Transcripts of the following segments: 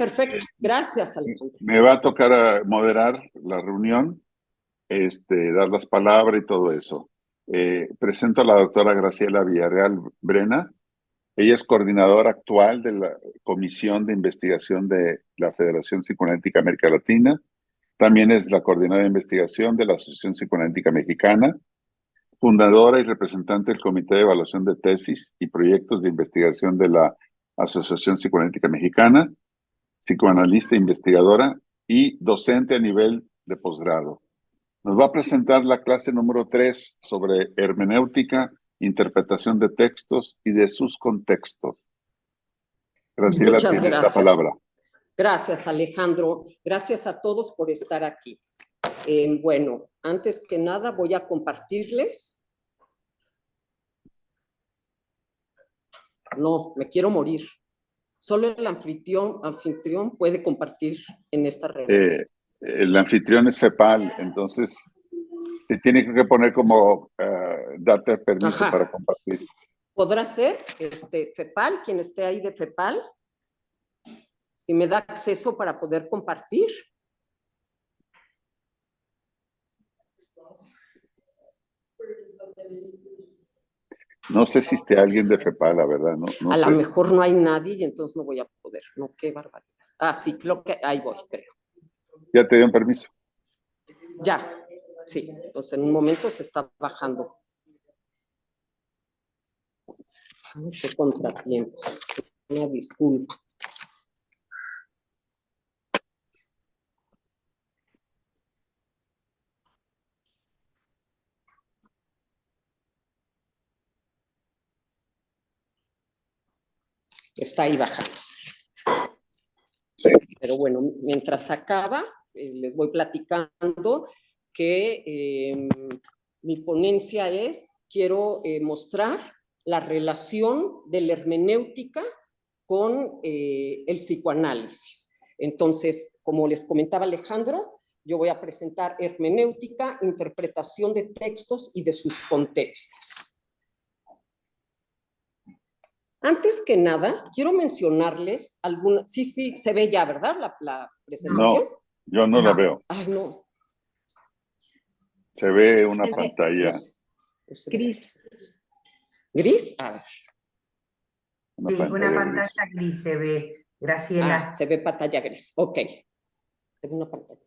Perfecto. Gracias, Alejandro. Me va a tocar moderar la reunión, dar las palabras y todo eso. Presento a la doctora Graciela Villarreal Brena. Ella es coordinadora actual de la Comisión de Investigación de la Federación Psicoanalítica América Latina. También es la coordinadora de investigación de la Asociación Psicoanalítica Mexicana, fundadora y representante del Comité de Evaluación de Tesis y Proyectos de Investigación de la Asociación Psicoanalítica Mexicana, psicoanalista e investigadora y docente a nivel de posgrado. Nos va a presentar la clase número 3 sobre hermenéutica, interpretación de textos y de sus contextos. Graciela, Muchas tiene gracias. la palabra. Gracias, Alejandro. Gracias a todos por estar aquí. Bueno, antes que nada voy a compartirles. No, me quiero morir. Solo el anfitrión puede compartir en esta reunión. El anfitrión es FEPAL, entonces te tiene que poner como darte permiso para compartir. ¿Podrá ser FEPAL, quien esté ahí de FEPAL? Si me da acceso para poder compartir. No sé si esté alguien de FEPAL, la verdad, no a sé. lo mejor no hay nadie y entonces no voy a poder. No, qué barbaridad. Ah, sí, creo que ahí voy, creo. ¿Ya te dieron permiso? Ya, sí. Entonces en un momento se está bajando. Ay, qué contratiempo. Una disculpa. Está ahí bajando. Sí. Pero bueno, mientras acaba, les voy platicando que mi ponencia quiero mostrar la relación de la hermenéutica con el psicoanálisis. Entonces, como les comentaba Alejandro, yo voy a presentar hermenéutica, interpretación de textos y de sus contextos. Antes que nada, quiero mencionarles alguna. Sí, se ve ya, ¿verdad? La presentación. No, yo no la veo. Ay, no. Se ve una pantalla. Gris. ¿Gris? A ver. Una pantalla gris se ve, Graciela. Ah, se ve pantalla gris. Ok. Se ve una pantalla gris.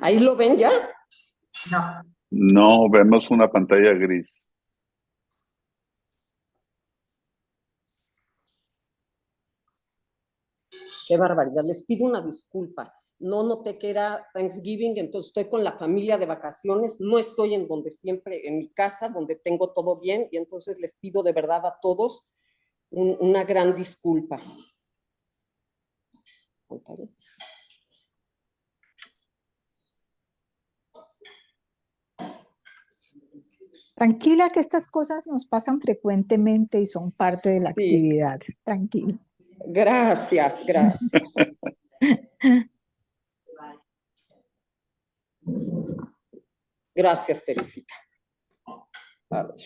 ¿Ahí lo ven ya? No. No, vemos una pantalla gris. Qué barbaridad. Les pido una disculpa. No noté que era Thanksgiving, entonces estoy con la familia de vacaciones. No estoy en donde siempre, en mi casa, donde tengo todo bien, y entonces les pido de verdad a todos una gran disculpa. Tranquila, que estas cosas nos pasan frecuentemente y son parte de la actividad. Tranquila. Gracias, gracias. Gracias, Teresita. A ver.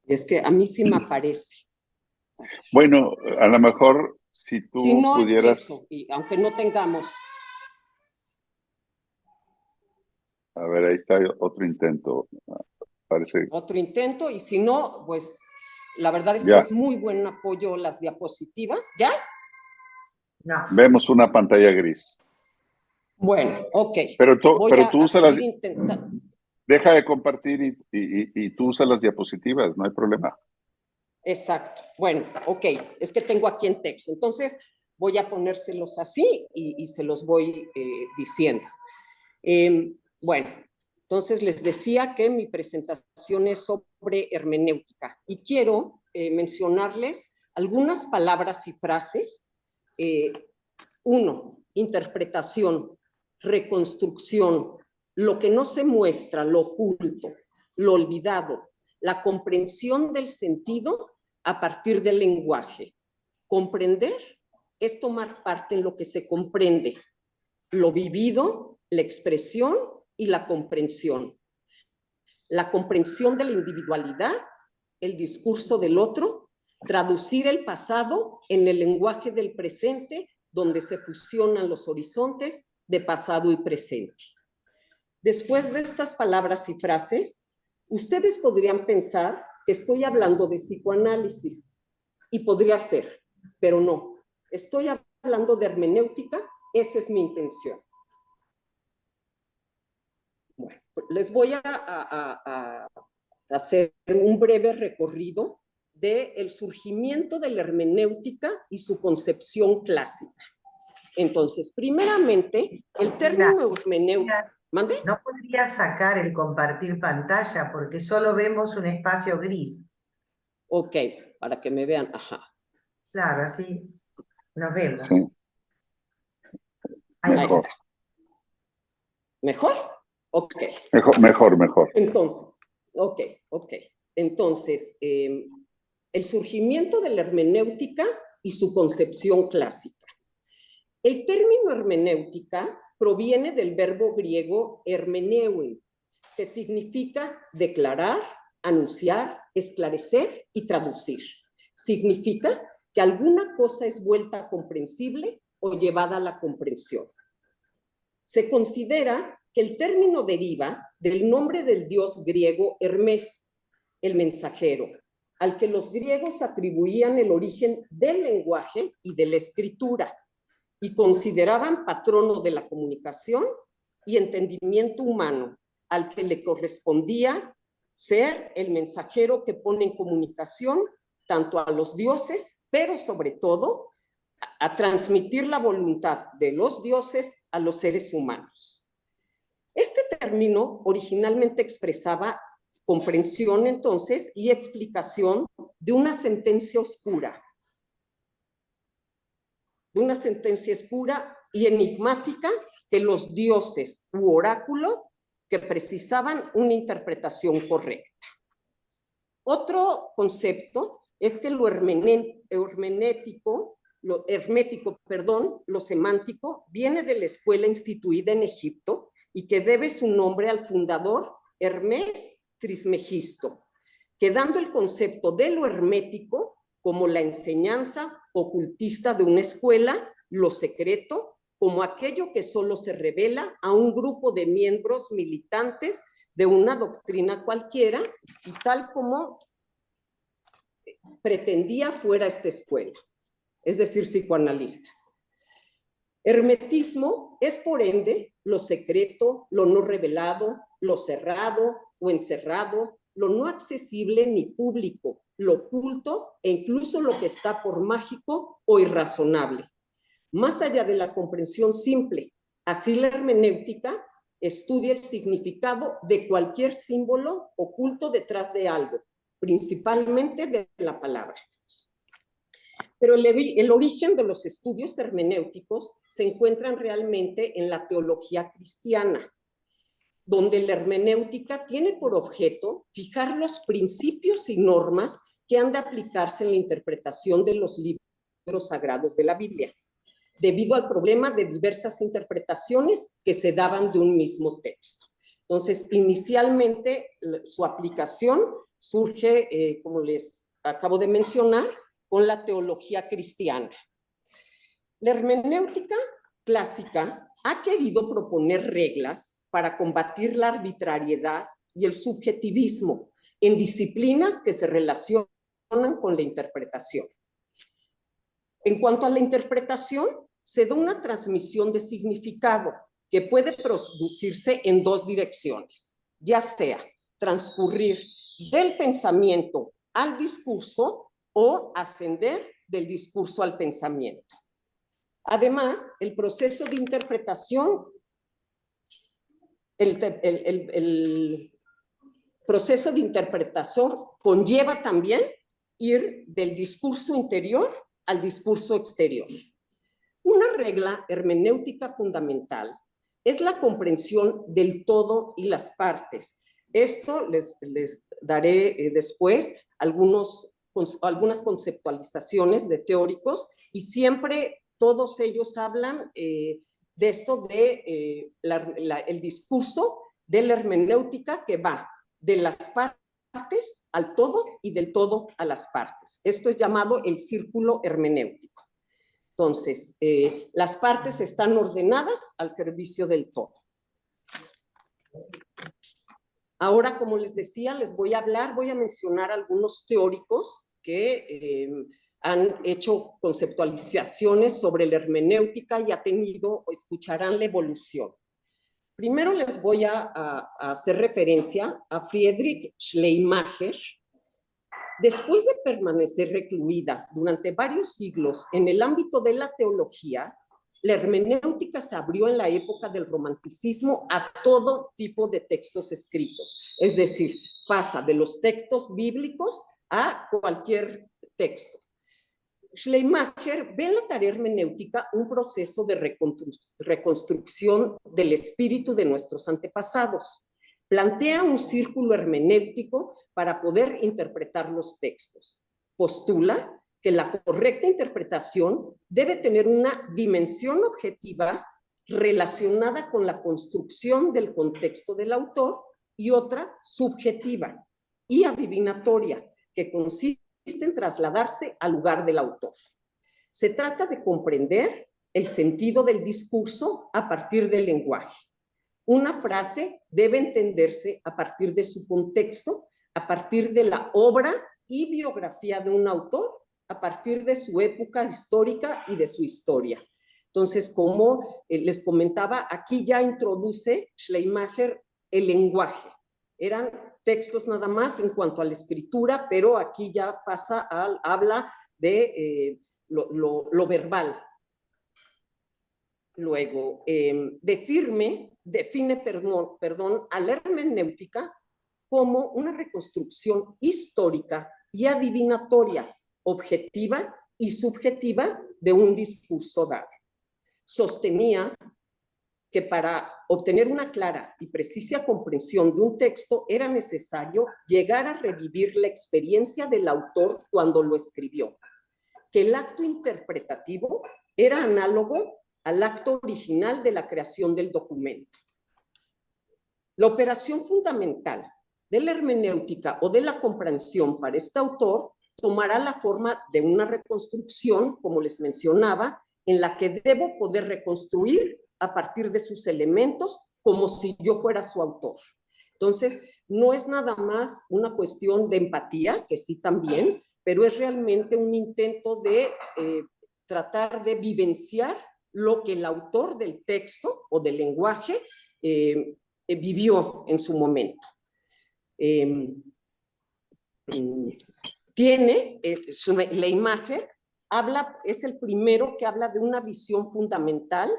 Es que a mí sí me aparece. Bueno, a lo mejor si tú si no pudieras... Empiezo, y aunque no tengamos... A ver, ahí está otro intento. Parece... Otro intento, y si no, pues la verdad es ya. que es muy buen apoyo las diapositivas. ¿Ya? No. Vemos una pantalla gris. Bueno, ok. Pero tú usas las... intentando. Deja de compartir y tú usas las diapositivas, no hay problema. Exacto. Bueno, ok. Es que tengo aquí en texto. Entonces voy a ponérselos así y se los voy diciendo. Bueno, entonces les decía que mi presentación es sobre hermenéutica y quiero mencionarles algunas palabras y frases. 1, interpretación, reconstrucción, lo que no se muestra, lo oculto, lo olvidado, la comprensión del sentido a partir del lenguaje. Comprender es tomar parte en lo que se comprende, lo vivido, la expresión y la comprensión. La comprensión de la individualidad, el discurso del otro, traducir el pasado en el lenguaje del presente, donde se fusionan los horizontes de pasado y presente. Después de estas palabras y frases, ustedes podrían pensar que estoy hablando de psicoanálisis, y podría ser, pero no. Estoy hablando de hermenéutica, esa es mi intención. Bueno, les voy a hacer un breve recorrido del surgimiento de la hermenéutica y su concepción clásica. Entonces, primeramente, el término hermenéutica... ¿Mande? ¿No podría sacar el compartir pantalla? Porque solo vemos un espacio gris. Ok, para que me vean. Ajá. Claro, así nos vemos. Sí. Ahí Mejor. está. ¿Mejor? Ok. Mejor. Entonces, ok. Entonces, el surgimiento de la hermenéutica y su concepción clásica. El término hermenéutica proviene del verbo griego hermeneuen, que significa declarar, anunciar, esclarecer y traducir. Significa que alguna cosa es vuelta comprensible o llevada a la comprensión. Se considera que el término deriva del nombre del dios griego Hermes, el mensajero, al que los griegos atribuían el origen del lenguaje y de la escritura, y consideraban patrono de la comunicación y entendimiento humano, al que le correspondía ser el mensajero que pone en comunicación tanto a los dioses, pero sobre todo a transmitir la voluntad de los dioses a los seres humanos. Este término originalmente expresaba comprensión entonces y explicación de una sentencia oscura, y enigmática de los dioses u oráculo que precisaban una interpretación correcta. Otro concepto es que lo semántico, viene de la escuela instituida en Egipto y que debe su nombre al fundador Hermes Trismegisto, quedando el concepto de lo hermético como la enseñanza ocultista de una escuela, lo secreto como aquello que solo se revela a un grupo de miembros militantes de una doctrina cualquiera, y tal como pretendía fuera esta escuela, es decir, psicoanalistas. Hermetismo es, por ende, lo secreto, lo no revelado, lo cerrado o encerrado, lo no accesible ni público, lo oculto e incluso lo que está por mágico o irrazonable. Más allá de la comprensión simple, así la hermenéutica estudia el significado de cualquier símbolo oculto detrás de algo, principalmente de la palabra. Pero el origen de los estudios hermenéuticos se encuentran realmente en la teología cristiana, donde la hermenéutica tiene por objeto fijar los principios y normas que han de aplicarse en la interpretación de los libros sagrados de la Biblia, debido al problema de diversas interpretaciones que se daban de un mismo texto. Entonces, inicialmente, su aplicación surge, como les acabo de mencionar, con la teología cristiana. La hermenéutica clásica ha querido proponer reglas para combatir la arbitrariedad y el subjetivismo en disciplinas que se relacionan con la interpretación. En cuanto a la interpretación, se da una transmisión de significado que puede producirse en dos direcciones, ya sea transcurrir del pensamiento al discurso o ascender del discurso al pensamiento. Además, el proceso de interpretación, el proceso de interpretación conlleva también ir del discurso interior al discurso exterior. Una regla hermenéutica fundamental es la comprensión del todo y las partes. Esto les daré después algunas conceptualizaciones de teóricos, y siempre todos ellos hablan de esto de el discurso de la hermenéutica, que va de las partes al todo y del todo a las partes. Esto es llamado el círculo hermenéutico. Entonces, las partes están ordenadas al servicio del todo. Ahora, como les decía, les voy a mencionar algunos teóricos que han hecho conceptualizaciones sobre la hermenéutica y escucharán la evolución. Primero les voy a hacer referencia a Friedrich Schleiermacher. Después de permanecer recluida durante varios siglos en el ámbito de la teología, la hermenéutica se abrió en la época del romanticismo a todo tipo de textos escritos. Es decir, pasa de los textos bíblicos a cualquier texto. Schleiermacher ve en la tarea hermenéutica un proceso de reconstrucción del espíritu de nuestros antepasados. Plantea un círculo hermenéutico para poder interpretar los textos. Postula que la correcta interpretación debe tener una dimensión objetiva relacionada con la construcción del contexto del autor, y otra subjetiva y adivinatoria, que consiste en trasladarse al lugar del autor. Se trata de comprender el sentido del discurso a partir del lenguaje. Una frase debe entenderse a partir de su contexto, a partir de la obra y biografía de un autor, a partir de su época histórica y de su historia. Entonces, como les comentaba, aquí ya introduce Schleiermacher el lenguaje. Eran textos nada más en cuanto a la escritura, pero aquí ya habla de lo verbal. Luego, define a la hermenéutica como una reconstrucción histórica y adivinatoria, objetiva y subjetiva de un discurso dado. Sostenía que para obtener una clara y precisa comprensión de un texto era necesario llegar a revivir la experiencia del autor cuando lo escribió, que el acto interpretativo era análogo al acto original de la creación del documento. La operación fundamental de la hermenéutica o de la comprensión para este autor tomará la forma de una reconstrucción, como les mencionaba, en la que debo poder reconstruir a partir de sus elementos como si yo fuera su autor. Entonces, no es nada más una cuestión de empatía, que sí también, pero es realmente un intento de tratar de vivenciar lo que el autor del texto o del lenguaje vivió en su momento. Schleiermacher es el primero que habla de una visión fundamental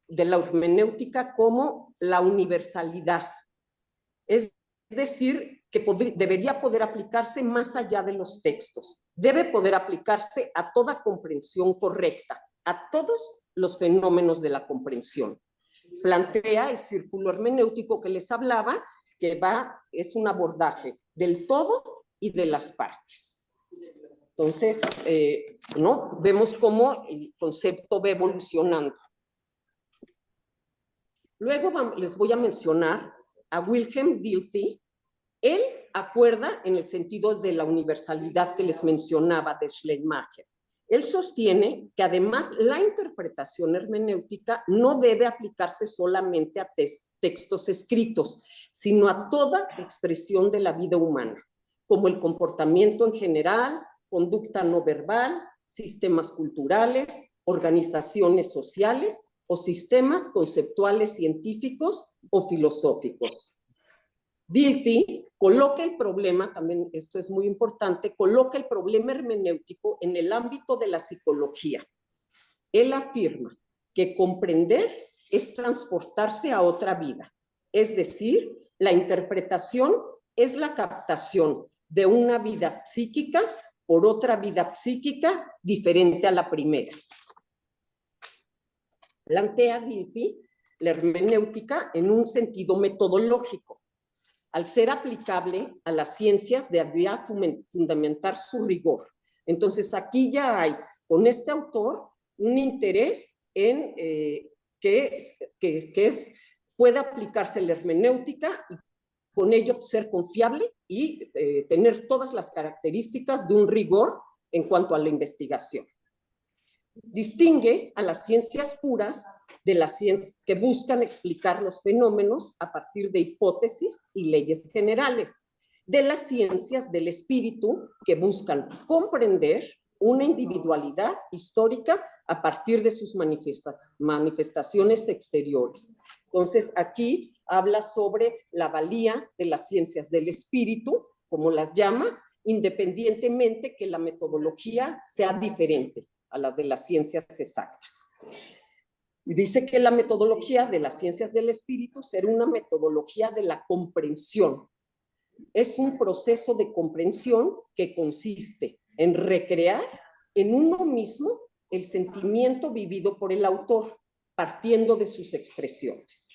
de la hermenéutica como la universalidad. Es decir, que debería poder aplicarse más allá de los textos. Debe poder aplicarse a toda comprensión correcta, a todos los fenómenos de la comprensión. Plantea el círculo hermenéutico que les hablaba, que es un abordaje del todo y de las partes. Entonces, vemos cómo el concepto va evolucionando. Luego les voy a mencionar a Wilhelm Dilthey. Él acuerda en el sentido de la universalidad que les mencionaba de Schleiermacher. Él sostiene que además la interpretación hermenéutica no debe aplicarse solamente a textos escritos, sino a toda expresión de la vida humana, como el comportamiento en general, conducta no verbal, sistemas culturales, organizaciones sociales o sistemas conceptuales científicos o filosóficos. Dilthey coloca el problema, también esto es muy importante, coloca el problema hermenéutico en el ámbito de la psicología. Él afirma que comprender es transportarse a otra vida, es decir, la interpretación es la captación de una vida psíquica por otra vida psíquica diferente a la primera. Plantea Dilthey la hermenéutica en un sentido metodológico. Al ser aplicable a las ciencias, debía fundamentar su rigor. Entonces, aquí ya hay, con este autor, un interés en pueda aplicarse la hermenéutica y con ello ser confiable y tener todas las características de un rigor en cuanto a la investigación. Distingue a las ciencias puras de las ciencias que buscan explicar los fenómenos a partir de hipótesis y leyes generales, de las ciencias del espíritu que buscan comprender una individualidad histórica a partir de sus manifestaciones exteriores. Entonces, aquí habla sobre la valía de las ciencias del espíritu, como las llama, independientemente que la metodología sea diferente a la de las ciencias exactas. Y dice que la metodología de las ciencias del espíritu será una metodología de la comprensión. Es un proceso de comprensión que consiste en recrear en uno mismo el sentimiento vivido por el autor, partiendo de sus expresiones.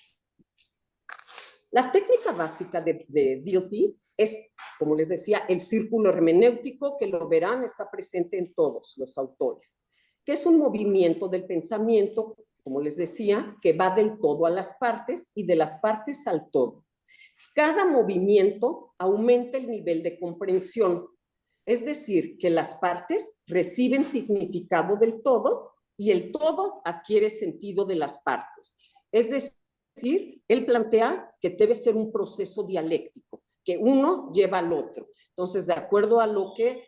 La técnica básica de Dilthey es, como les decía, el círculo hermenéutico, que lo verán, está presente en todos los autores, que es un movimiento del pensamiento, como les decía, que va del todo a las partes y de las partes al todo. Cada movimiento aumenta el nivel de comprensión, es decir, que las partes reciben significado del todo y el todo adquiere sentido de las partes. Es decir, él plantea que debe ser un proceso dialéctico, que uno lleva al otro. Entonces, de acuerdo a lo que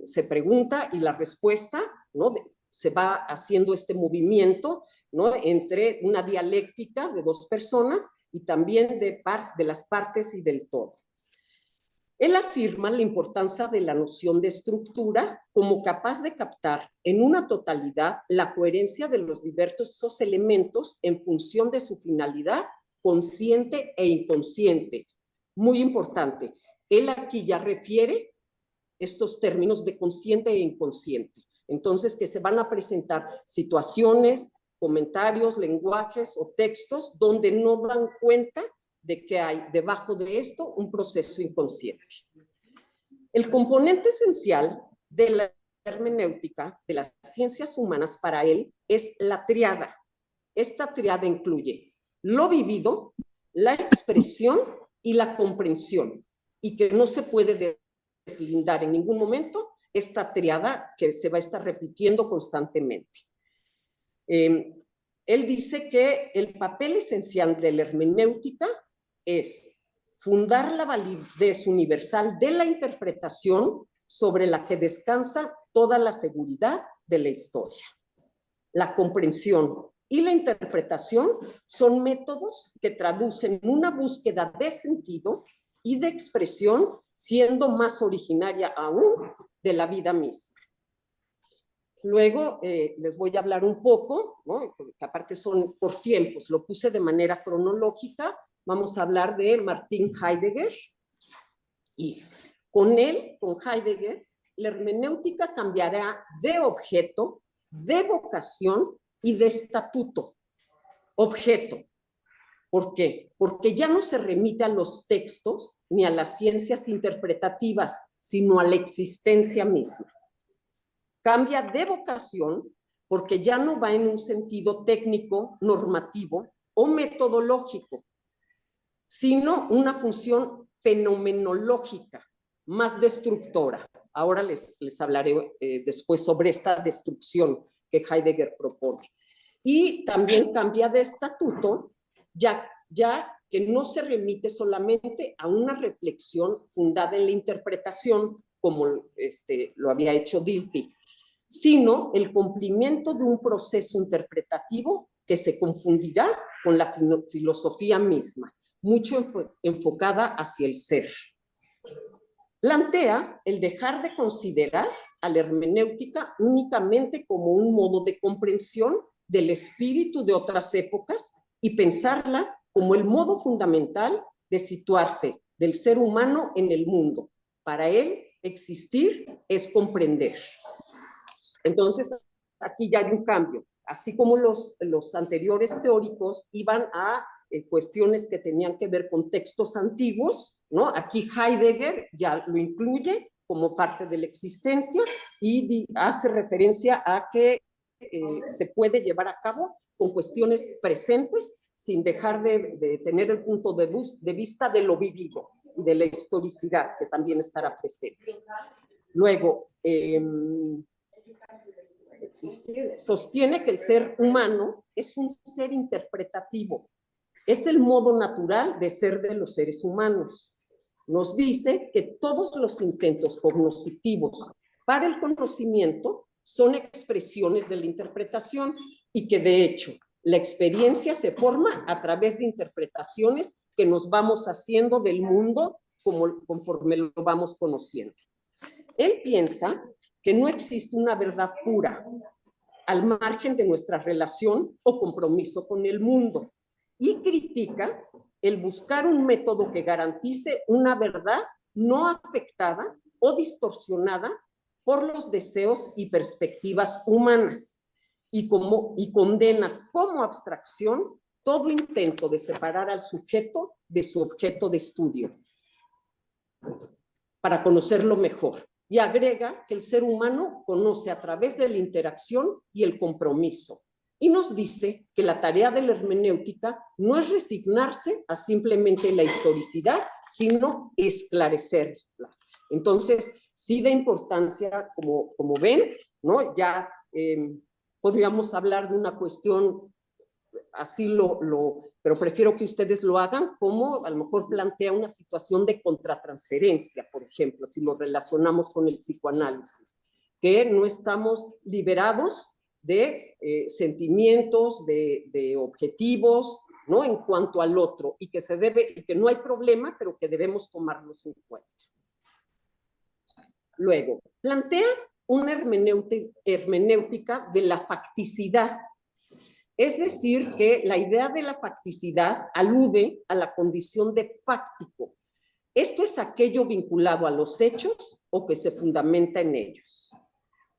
se pregunta y la respuesta, ¿no? Se va haciendo este movimiento, ¿no? Entre una dialéctica de dos personas y también de las partes y del todo. Él afirma la importancia de la noción de estructura como capaz de captar en una totalidad la coherencia de los diversos elementos en función de su finalidad consciente e inconsciente. Muy importante. Él aquí ya refiere estos términos de consciente e inconsciente. Entonces, que se van a presentar situaciones, comentarios, lenguajes o textos donde no dan cuenta de que hay debajo de esto un proceso inconsciente. El componente esencial de la hermenéutica de las ciencias humanas para él es la triada. Esta triada incluye lo vivido, la expresión y la comprensión, y que no se puede deslindar en ningún momento esta triada que se va a estar repitiendo constantemente. Él dice que el papel esencial de la hermenéutica es fundar la validez universal de la interpretación sobre la que descansa toda la seguridad de la historia. La comprensión y la interpretación son métodos que traducen una búsqueda de sentido y de expresión, siendo más originaria aún de la vida misma. Luego les voy a hablar un poco, ¿no? Que aparte son por tiempos, lo puse de manera cronológica. Vamos a hablar de Martin Heidegger, y con él, con Heidegger, la hermenéutica cambiará de objeto, de vocación y de estatuto. Objeto. ¿Por qué? Porque ya no se remite a los textos ni a las ciencias interpretativas, sino a la existencia misma. Cambia de vocación porque ya no va en un sentido técnico, normativo o metodológico, sino una función fenomenológica, más destructora. Ahora les hablaré después sobre esta destrucción que Heidegger propone. Y también cambia de estatuto, ya que no se remite solamente a una reflexión fundada en la interpretación, como lo había hecho Dilthey, sino el cumplimiento de un proceso interpretativo que se confundirá con la filosofía misma, mucho enfocada hacia el ser. Plantea el dejar de considerar a la hermenéutica únicamente como un modo de comprensión del espíritu de otras épocas y pensarla como el modo fundamental de situarse del ser humano en el mundo. Para él, existir es comprender. Entonces, aquí ya hay un cambio. Así como los anteriores teóricos iban a cuestiones que tenían que ver con textos antiguos, ¿no? Aquí Heidegger ya lo incluye como parte de la existencia y hace referencia a que se puede llevar a cabo con cuestiones presentes sin dejar de tener el punto de vista de lo vivido y de la historicidad que también estará presente. Luego, sostiene que el ser humano es un ser interpretativo. Es el modo natural de ser de los seres humanos. Nos dice que todos los intentos cognitivos para el conocimiento son expresiones de la interpretación y que de hecho la experiencia se forma a través de interpretaciones que nos vamos haciendo del mundo conforme lo vamos conociendo. Él piensa que no existe una verdad pura al margen de nuestra relación o compromiso con el mundo y critica el buscar un método que garantice una verdad no afectada o distorsionada por los deseos y perspectivas humanas y condena como abstracción todo intento de separar al sujeto de su objeto de estudio para conocerlo mejor. Y agrega que el ser humano conoce a través de la interacción y el compromiso. Y nos dice que la tarea de la hermenéutica no es resignarse a simplemente la historicidad, sino esclarecerla. Entonces, sí de importancia, como ven, ¿no? Ya podríamos hablar de una cuestión así pero prefiero que ustedes lo hagan como a lo mejor plantea una situación de contratransferencia, por ejemplo, si lo relacionamos con el psicoanálisis, que no estamos liberados de sentimientos, de objetivos, ¿no? En cuanto al otro, y que no hay problema, pero que debemos tomarlos en cuenta. Luego, plantea una hermenéutica de la facticidad. Es decir, que la idea de la facticidad alude a la condición de fáctico. Esto es aquello vinculado a los hechos o que se fundamenta en ellos.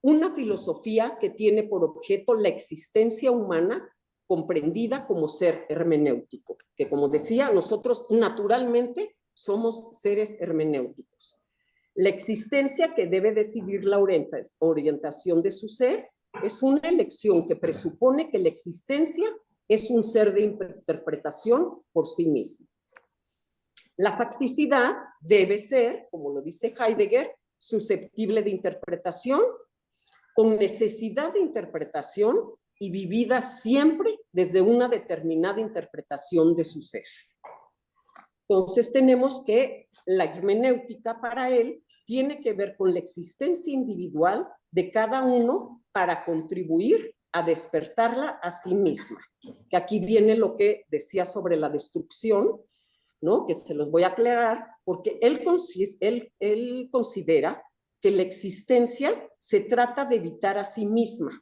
Una filosofía que tiene por objeto la existencia humana comprendida como ser hermenéutico, que como decía, nosotros naturalmente somos seres hermenéuticos. La existencia que debe decidir la orientación de su ser es una elección que presupone que la existencia es un ser de interpretación por sí mismo. La facticidad debe ser, como lo dice Heidegger, susceptible de interpretación, con necesidad de interpretación y vivida siempre desde una determinada interpretación de su ser. Entonces tenemos que la hermenéutica para él tiene que ver con la existencia individual de cada uno para contribuir a despertarla a sí misma. Que aquí viene lo que decía sobre la destrucción, ¿no? Que se los voy a aclarar, porque él considera que la existencia se trata de evitar a sí misma,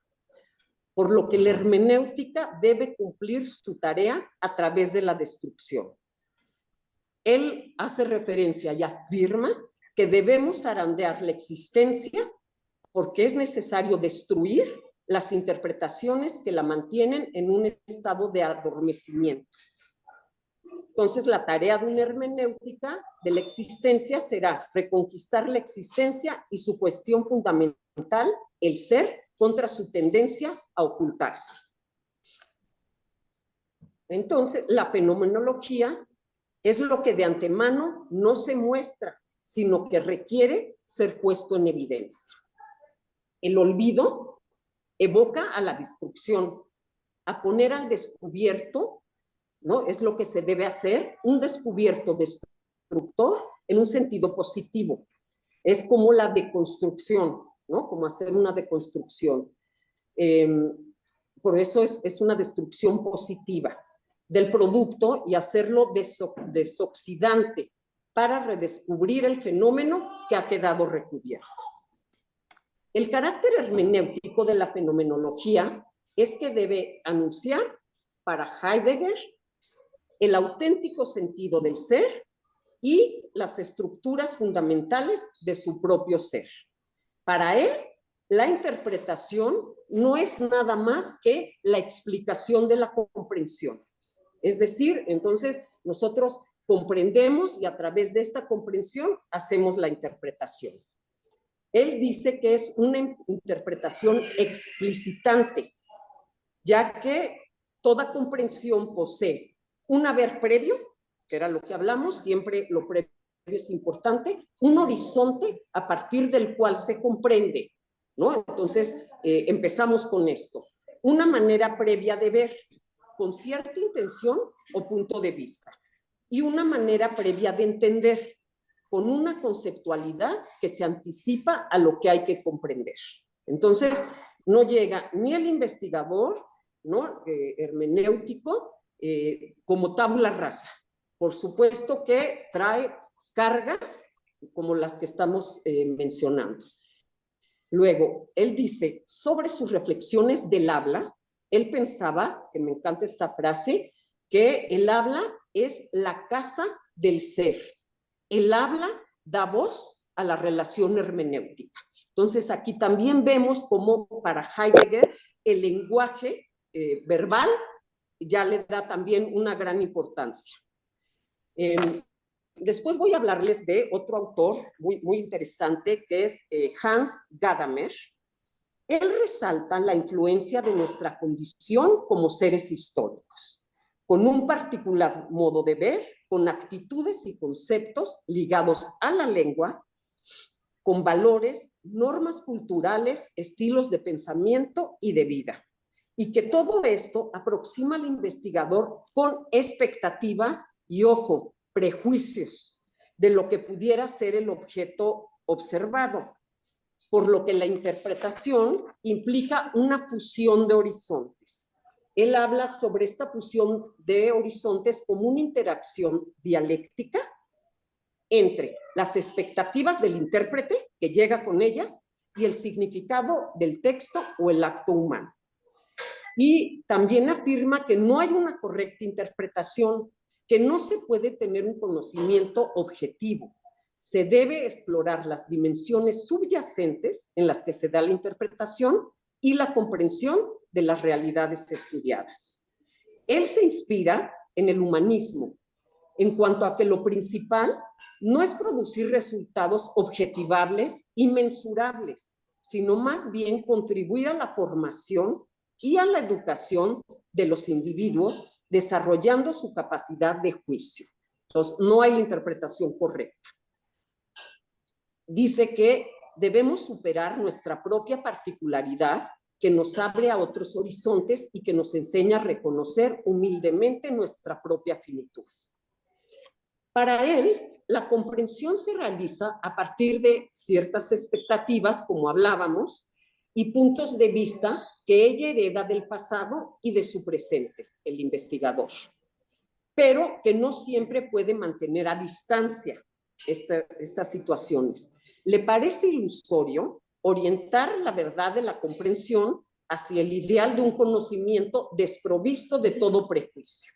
por lo que la hermenéutica debe cumplir su tarea a través de la destrucción. Él hace referencia y afirma que debemos zarandear la existencia porque es necesario destruir las interpretaciones que la mantienen en un estado de adormecimiento. Entonces, la tarea de una hermenéutica de la existencia será reconquistar la existencia y su cuestión fundamental, el ser, contra su tendencia a ocultarse. Entonces, la fenomenología es lo que de antemano no se muestra, sino que requiere ser puesto en evidencia. El olvido evoca a la destrucción, a poner al descubierto, ¿no? Es lo que se debe hacer, un descubierto destructor en un sentido positivo. Es como la deconstrucción, ¿no? Como hacer una deconstrucción. Por eso es una destrucción positiva del producto y hacerlo desoxidante para redescubrir el fenómeno que ha quedado recubierto. El carácter hermenéutico de la fenomenología es que debe anunciar para Heidegger el auténtico sentido del ser y las estructuras fundamentales de su propio ser. Para él, la interpretación no es nada más que la explicación de la comprensión. Es decir, entonces nosotros comprendemos y a través de esta comprensión hacemos la interpretación. Él dice que es una interpretación explicitante, ya que toda comprensión posee un haber previo, que era lo que hablamos, siempre lo previo es importante, un horizonte a partir del cual se comprende, ¿no? Entonces, empezamos con esto. Una manera previa de ver, con cierta intención o punto de vista. Y una manera previa de entender, con una conceptualidad que se anticipa a lo que hay que comprender. Entonces, no llega ni el investigador, ¿no? Hermenéutico, como tabula rasa. Por supuesto que trae cargas como las que estamos mencionando. Luego, él dice, sobre sus reflexiones del habla, él pensaba, que me encanta esta frase, que el habla es la casa del ser. El habla da voz a la relación hermenéutica. Entonces, aquí también vemos cómo para Heidegger el lenguaje verbal ya le da también una gran importancia. Después voy a hablarles de otro autor muy interesante, que es Hans Gadamer. Él resalta la influencia de nuestra condición como seres históricos, con un particular modo de ver, con actitudes y conceptos ligados a la lengua, con valores, normas culturales, estilos de pensamiento y de vida. Y que todo esto aproxima al investigador con expectativas y, ojo, prejuicios de lo que pudiera ser el objeto observado, por lo que la interpretación implica una fusión de horizontes. Él habla sobre esta fusión de horizontes como una interacción dialéctica entre las expectativas del intérprete, que llega con ellas, y el significado del texto o el acto humano. Y también afirma que no hay una correcta interpretación, que no se puede tener un conocimiento objetivo. Se debe explorar las dimensiones subyacentes en las que se da la interpretación y la comprensión de las realidades estudiadas. Él se inspira en el humanismo, en cuanto a que lo principal no es producir resultados objetivables y mensurables, sino más bien contribuir a la formación y a la educación de los individuos, desarrollando su capacidad de juicio. Entonces, no hay interpretación correcta. Dice que debemos superar nuestra propia particularidad, que nos abre a otros horizontes y que nos enseña a reconocer humildemente nuestra propia finitud. Para él, la comprensión se realiza a partir de ciertas expectativas, como hablábamos, y puntos de vista que ella hereda del pasado y de su presente, el investigador, pero que no siempre puede mantener a distancia estas situaciones. Le parece ilusorio orientar la verdad de la comprensión hacia el ideal de un conocimiento desprovisto de todo prejuicio.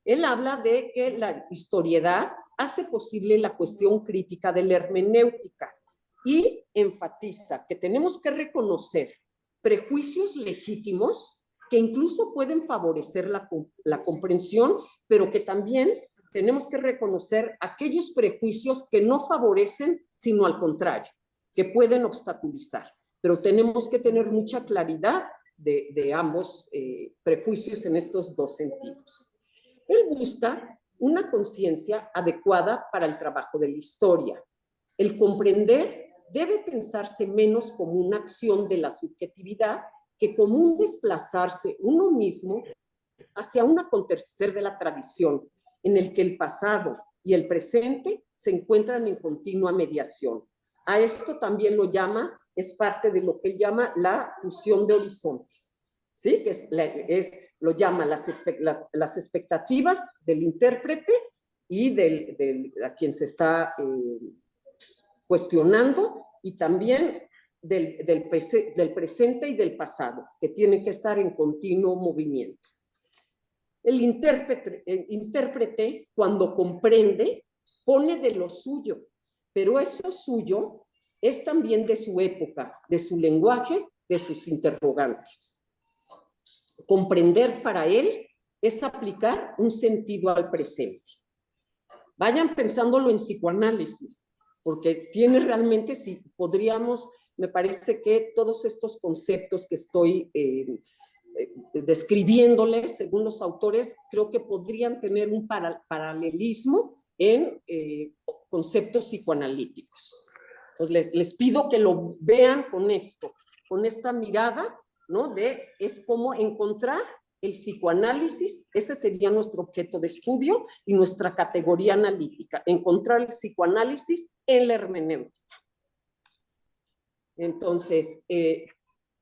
Él habla de que la historiedad hace posible la cuestión crítica de la hermenéutica y enfatiza que tenemos que reconocer prejuicios legítimos que incluso pueden favorecer la comprensión, pero que también tenemos que reconocer aquellos prejuicios que no favorecen, sino al contrario, que pueden obstaculizar. Pero tenemos que tener mucha claridad de ambos prejuicios en estos dos sentidos. Él busca una conciencia adecuada para el trabajo de la historia. El comprender debe pensarse menos como una acción de la subjetividad que como un desplazarse uno mismo hacia un acontecer de la tradición, en el que el pasado y el presente se encuentran en continua mediación. A esto también es parte de lo que él llama la fusión de horizontes, ¿sí? Que lo llama las expectativas del intérprete y a quien se está cuestionando, y también del presente y del pasado, que tienen que estar en continuo movimiento. El intérprete, cuando comprende, pone de lo suyo, pero eso suyo es también de su época, de su lenguaje, de sus interrogantes. Comprender para él es aplicar un sentido al presente. Vayan pensándolo en psicoanálisis, porque tiene realmente, si podríamos, me parece que todos estos conceptos que estoy describiéndoles, según los autores, creo que podrían tener un paralelismo en conceptos psicoanalíticos. Entonces, les pido que lo vean con esto, con esta mirada, ¿no? Es como encontrar el psicoanálisis, ese sería nuestro objeto de estudio y nuestra categoría analítica, encontrar el psicoanálisis en la hermenéutica. Entonces,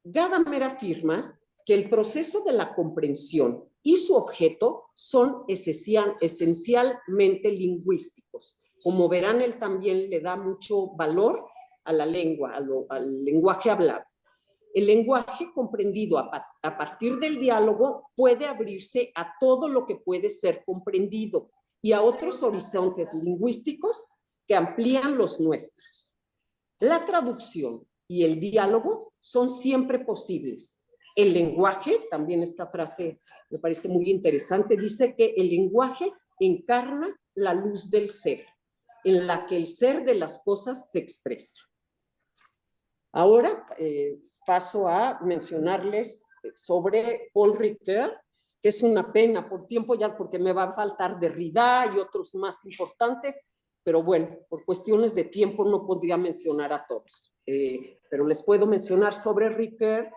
Gadamer afirma que el proceso de la comprensión y su objeto son esencialmente lingüísticos. Como verán, él también le da mucho valor a la lengua, al lenguaje hablado. El lenguaje comprendido a partir del diálogo puede abrirse a todo lo que puede ser comprendido y a otros horizontes lingüísticos que amplían los nuestros. La traducción y el diálogo son siempre posibles. El lenguaje, también esta frase me parece muy interesante, dice que el lenguaje encarna la luz del ser, en la que el ser de las cosas se expresa. Ahora paso a mencionarles sobre Paul Ricoeur, que es una pena por tiempo ya, porque me va a faltar Derrida y otros más importantes, pero bueno, por cuestiones de tiempo no podría mencionar a todos. Pero les puedo mencionar sobre Ricoeur,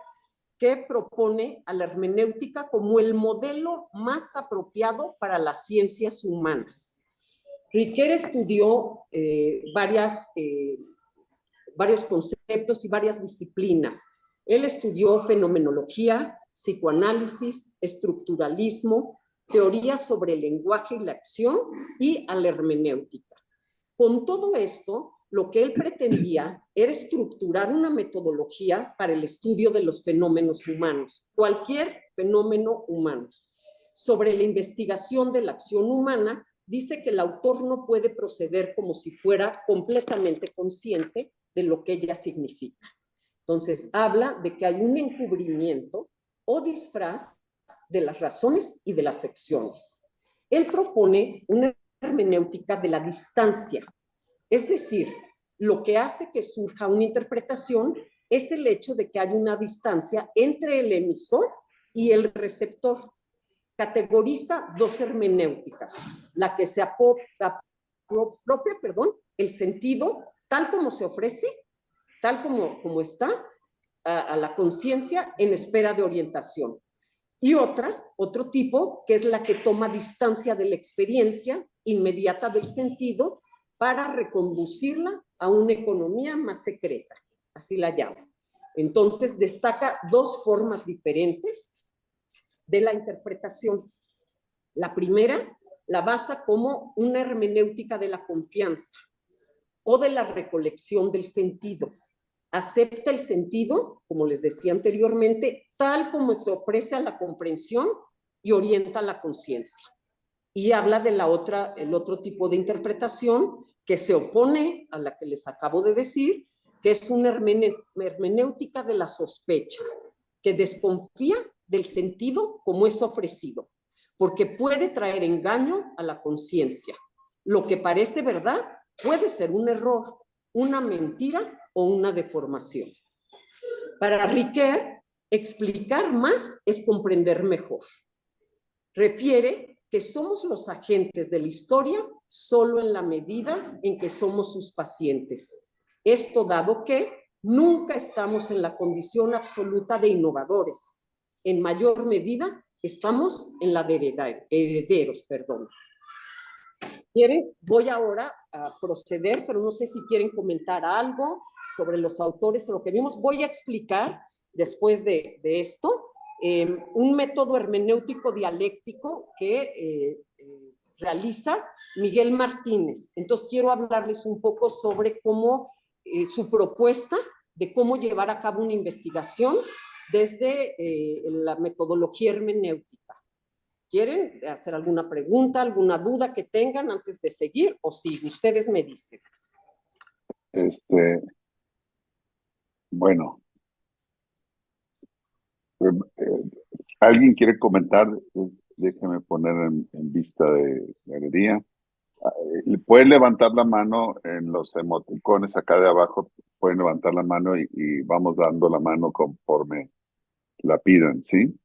que propone a la hermenéutica como el modelo más apropiado para las ciencias humanas. Ricoeur estudió varios conceptos y varias disciplinas. Él estudió fenomenología, psicoanálisis, estructuralismo, teoría sobre el lenguaje y la acción y a la hermenéutica. Con todo esto, lo que él pretendía era estructurar una metodología para el estudio de los fenómenos humanos, cualquier fenómeno humano. Sobre la investigación de la acción humana, dice que el autor no puede proceder como si fuera completamente consciente de lo que ella significa. Entonces, habla de que hay un encubrimiento o disfraz de las razones y de las acciones. Él propone una hermenéutica de la distancia, es decir, lo que hace que surja una interpretación es el hecho de que hay una distancia entre el emisor y el receptor. Categoriza dos hermenéuticas, la que se apropia, el sentido tal como se ofrece, tal como está, a la conciencia en espera de orientación. Y otro tipo, que es la que toma distancia de la experiencia inmediata del sentido para reconducirla a una economía más secreta, así la llama. Entonces destaca dos formas diferentes de la interpretación. La primera la basa como una hermenéutica de la confianza o de la recolección del sentido. Acepta el sentido, como les decía anteriormente, tal como se ofrece a la comprensión y orienta a la conciencia. Y habla de el otro tipo de interpretación que se opone a la que les acabo de decir, que es una hermenéutica de la sospecha, que desconfía del sentido como es ofrecido, porque puede traer engaño a la conciencia. Lo que parece verdad puede ser un error, una mentira o una deformación. Para Ricoeur, explicar más es comprender mejor. Refiere que somos los agentes de la historia solo en la medida en que somos sus pacientes. Esto dado que nunca estamos en la condición absoluta de innovadores. En mayor medida estamos en la de herederos. Voy ahora a proceder, pero no sé si quieren comentar algo sobre los autores o lo que vimos. Voy a explicar, después de esto, un método hermenéutico dialéctico que realiza Miguel Martínez. Entonces, quiero hablarles un poco sobre cómo su propuesta de cómo llevar a cabo una investigación desde la metodología hermenéutica. ¿Quieren hacer alguna pregunta, alguna duda que tengan antes de seguir? O si ustedes me dicen. Bueno, ¿alguien quiere comentar? Déjeme poner en vista de galería. Pueden levantar la mano en los emoticones acá de abajo, pueden levantar la mano y vamos dando la mano conforme la pidan, ¿sí?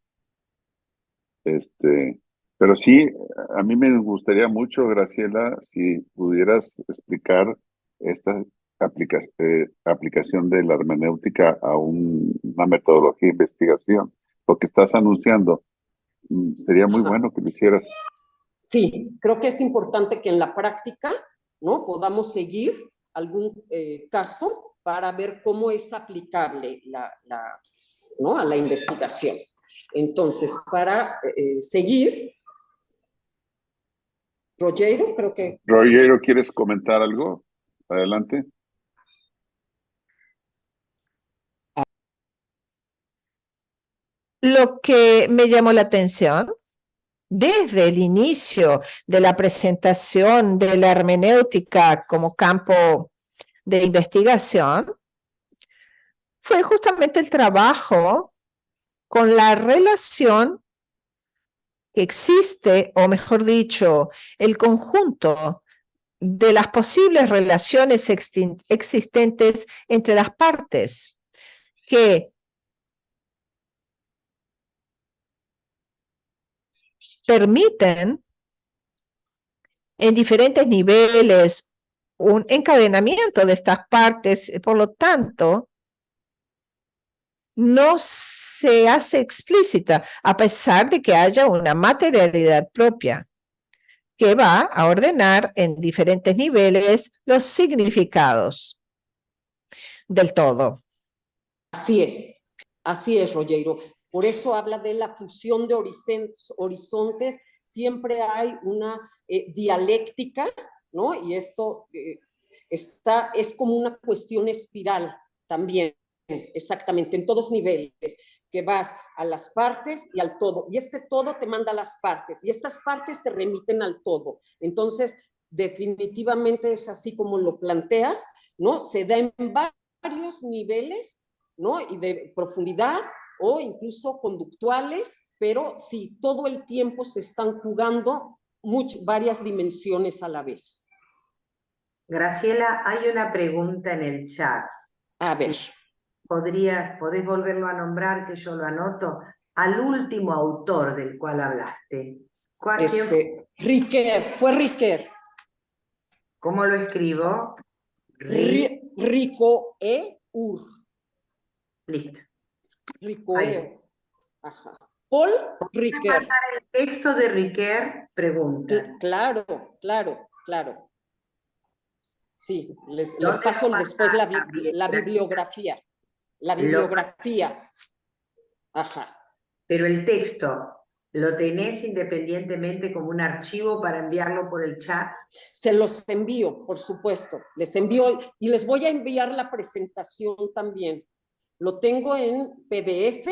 Pero sí, a mí me gustaría mucho, Graciela, si pudieras explicar esta aplicación de la hermenéutica a una metodología de investigación, lo que estás anunciando. Sería muy Ajá. bueno que lo hicieras. Sí, creo que es importante que en la práctica, ¿no?, podamos seguir algún caso para ver cómo es aplicable ¿no?, a la investigación. Entonces, para seguir, Rogero, creo que... Rogero, ¿quieres comentar algo? Adelante. Lo que me llamó la atención desde el inicio de la presentación de la hermenéutica como campo de investigación fue justamente el trabajo con la relación que existe, o mejor dicho, el conjunto de las posibles relaciones existentes entre las partes que permiten en diferentes niveles un encadenamiento de estas partes, por lo tanto, no se hace explícita, a pesar de que haya una materialidad propia que va a ordenar en diferentes niveles los significados del todo. Así es, Rogero. Por eso habla de la fusión de horizontes, siempre hay una dialéctica, ¿no? Y esto es como una cuestión espiral también, exactamente, en todos niveles, que vas a las partes y al todo, y este todo te manda a las partes, y estas partes te remiten al todo. Entonces, definitivamente es así como lo planteas, ¿no? Se da en varios niveles, ¿no? Y de profundidad o incluso conductuales, pero sí, todo el tiempo se están jugando varias dimensiones a la vez. Graciela, hay una pregunta en el chat. A ver. ¿Podés volverlo a nombrar, que yo lo anoto? Al último autor del cual hablaste. ¿Quién fue? Riquer. ¿Cómo lo escribo? Ricoeur. Listo. Ricoeur. Ajá. Paul Riquer. ¿Puedes pasar el texto de Riquer? Pregunta. Claro. Sí, les paso después la bibliografía. La bibliografía. Ajá. Pero el texto, ¿lo tenés independientemente como un archivo para enviarlo por el chat? Se los envío, por supuesto. Les envío y les voy a enviar la presentación también. Lo tengo en PDF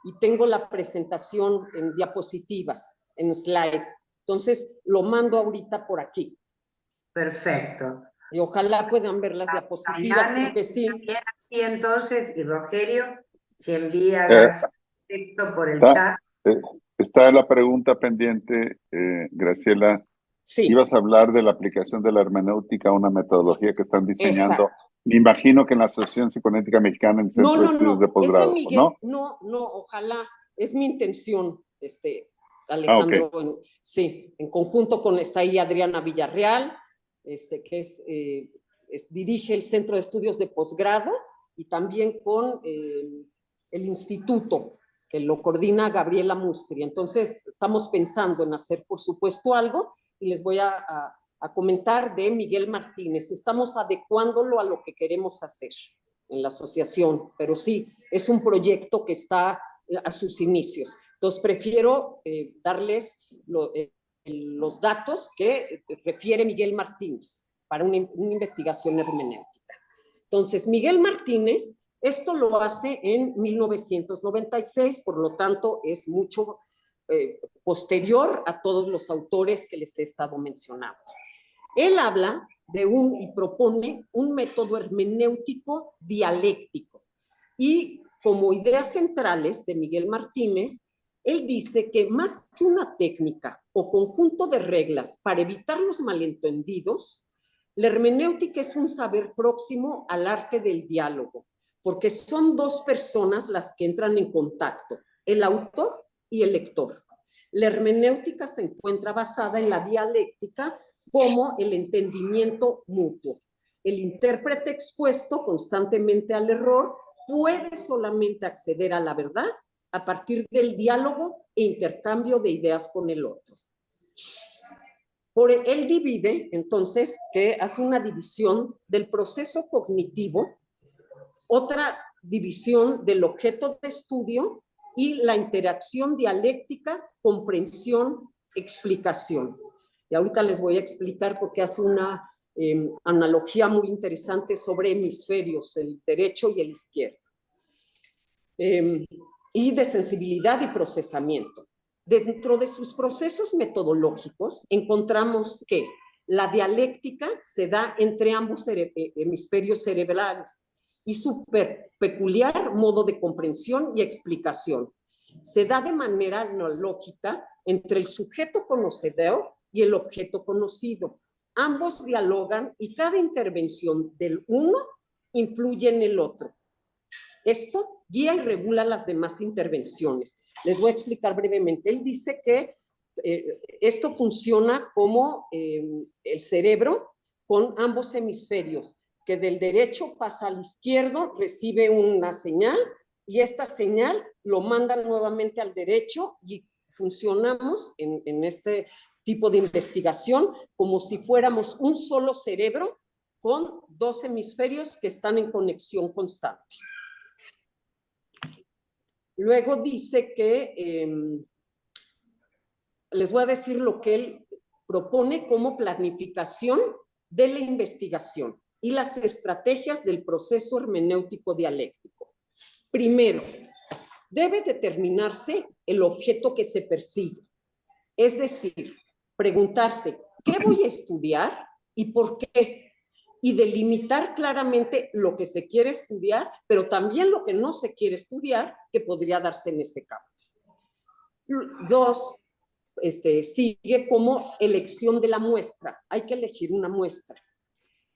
y tengo la presentación en diapositivas, en slides. Entonces, lo mando ahorita por aquí. Perfecto. Y ojalá puedan ver las diapositivas, porque sí. Sí, entonces, y Rogerio, si envías texto por el chat. Está la pregunta pendiente, Graciela. Sí. Ibas a hablar de la aplicación de la hermenéutica a una metodología que están diseñando. Exacto. Me imagino que en la Asociación Psicoanálitica Mexicana, en el Centro de Estudios de Posgrado, es de Miguel, ¿no? No, ojalá. Es mi intención, Alejandro. Okay. Sí, en conjunto con, está ahí Adriana Villarreal, que dirige el Centro de Estudios de Posgrado, y también con el instituto, que lo coordina Gabriela Mustri. Entonces, estamos pensando en hacer, por supuesto, algo, y les voy a comentar de Miguel Martínez. Estamos adecuándolo a lo que queremos hacer en la asociación, pero sí, es un proyecto que está a sus inicios. Entonces, prefiero darles los datos que refiere Miguel Martínez para una investigación hermenéutica. Entonces, Miguel Martínez, esto lo hace en 1996, por lo tanto, es mucho posterior a todos los autores que les he estado mencionando. Él habla y propone un método hermenéutico dialéctico. Y como ideas centrales de Miguel Martínez, él dice que más que una técnica o conjunto de reglas para evitar los malentendidos, la hermenéutica es un saber próximo al arte del diálogo, porque son dos personas las que entran en contacto, el autor y el lector. La hermenéutica se encuentra basada en la dialéctica como el entendimiento mutuo. El intérprete expuesto constantemente al error puede solamente acceder a la verdad a partir del diálogo e intercambio de ideas con el otro. Él divide, entonces, que hace una división del proceso cognitivo, otra división del objeto de estudio y la interacción dialéctica, comprensión, explicación. Y ahorita les voy a explicar porque hace una analogía muy interesante sobre hemisferios, el derecho y el izquierdo. Y de sensibilidad y procesamiento. Dentro de sus procesos metodológicos encontramos que la dialéctica se da entre ambos hemisferios cerebrales y su peculiar modo de comprensión y explicación. Se da de manera analógica entre el sujeto conocedor y el objeto conocido. Ambos dialogan y cada intervención del uno influye en el otro. Esto guía y regula las demás intervenciones. Les voy a explicar brevemente. Él dice que esto funciona como el cerebro con ambos hemisferios, que del derecho pasa al izquierdo, recibe una señal y esta señal lo manda nuevamente al derecho y funcionamos en este tipo de investigación como si fuéramos un solo cerebro con dos hemisferios que están en conexión constante. Luego dice que, les voy a decir lo que él propone como planificación de la investigación y las estrategias del proceso hermenéutico dialéctico. Primero, debe determinarse el objeto que se persigue, es decir, preguntarse ¿qué voy a estudiar y por qué? Y delimitar claramente lo que se quiere estudiar, pero también lo que no se quiere estudiar, que podría darse en ese campo. Dos, sigue como elección de la muestra. Hay que elegir una muestra.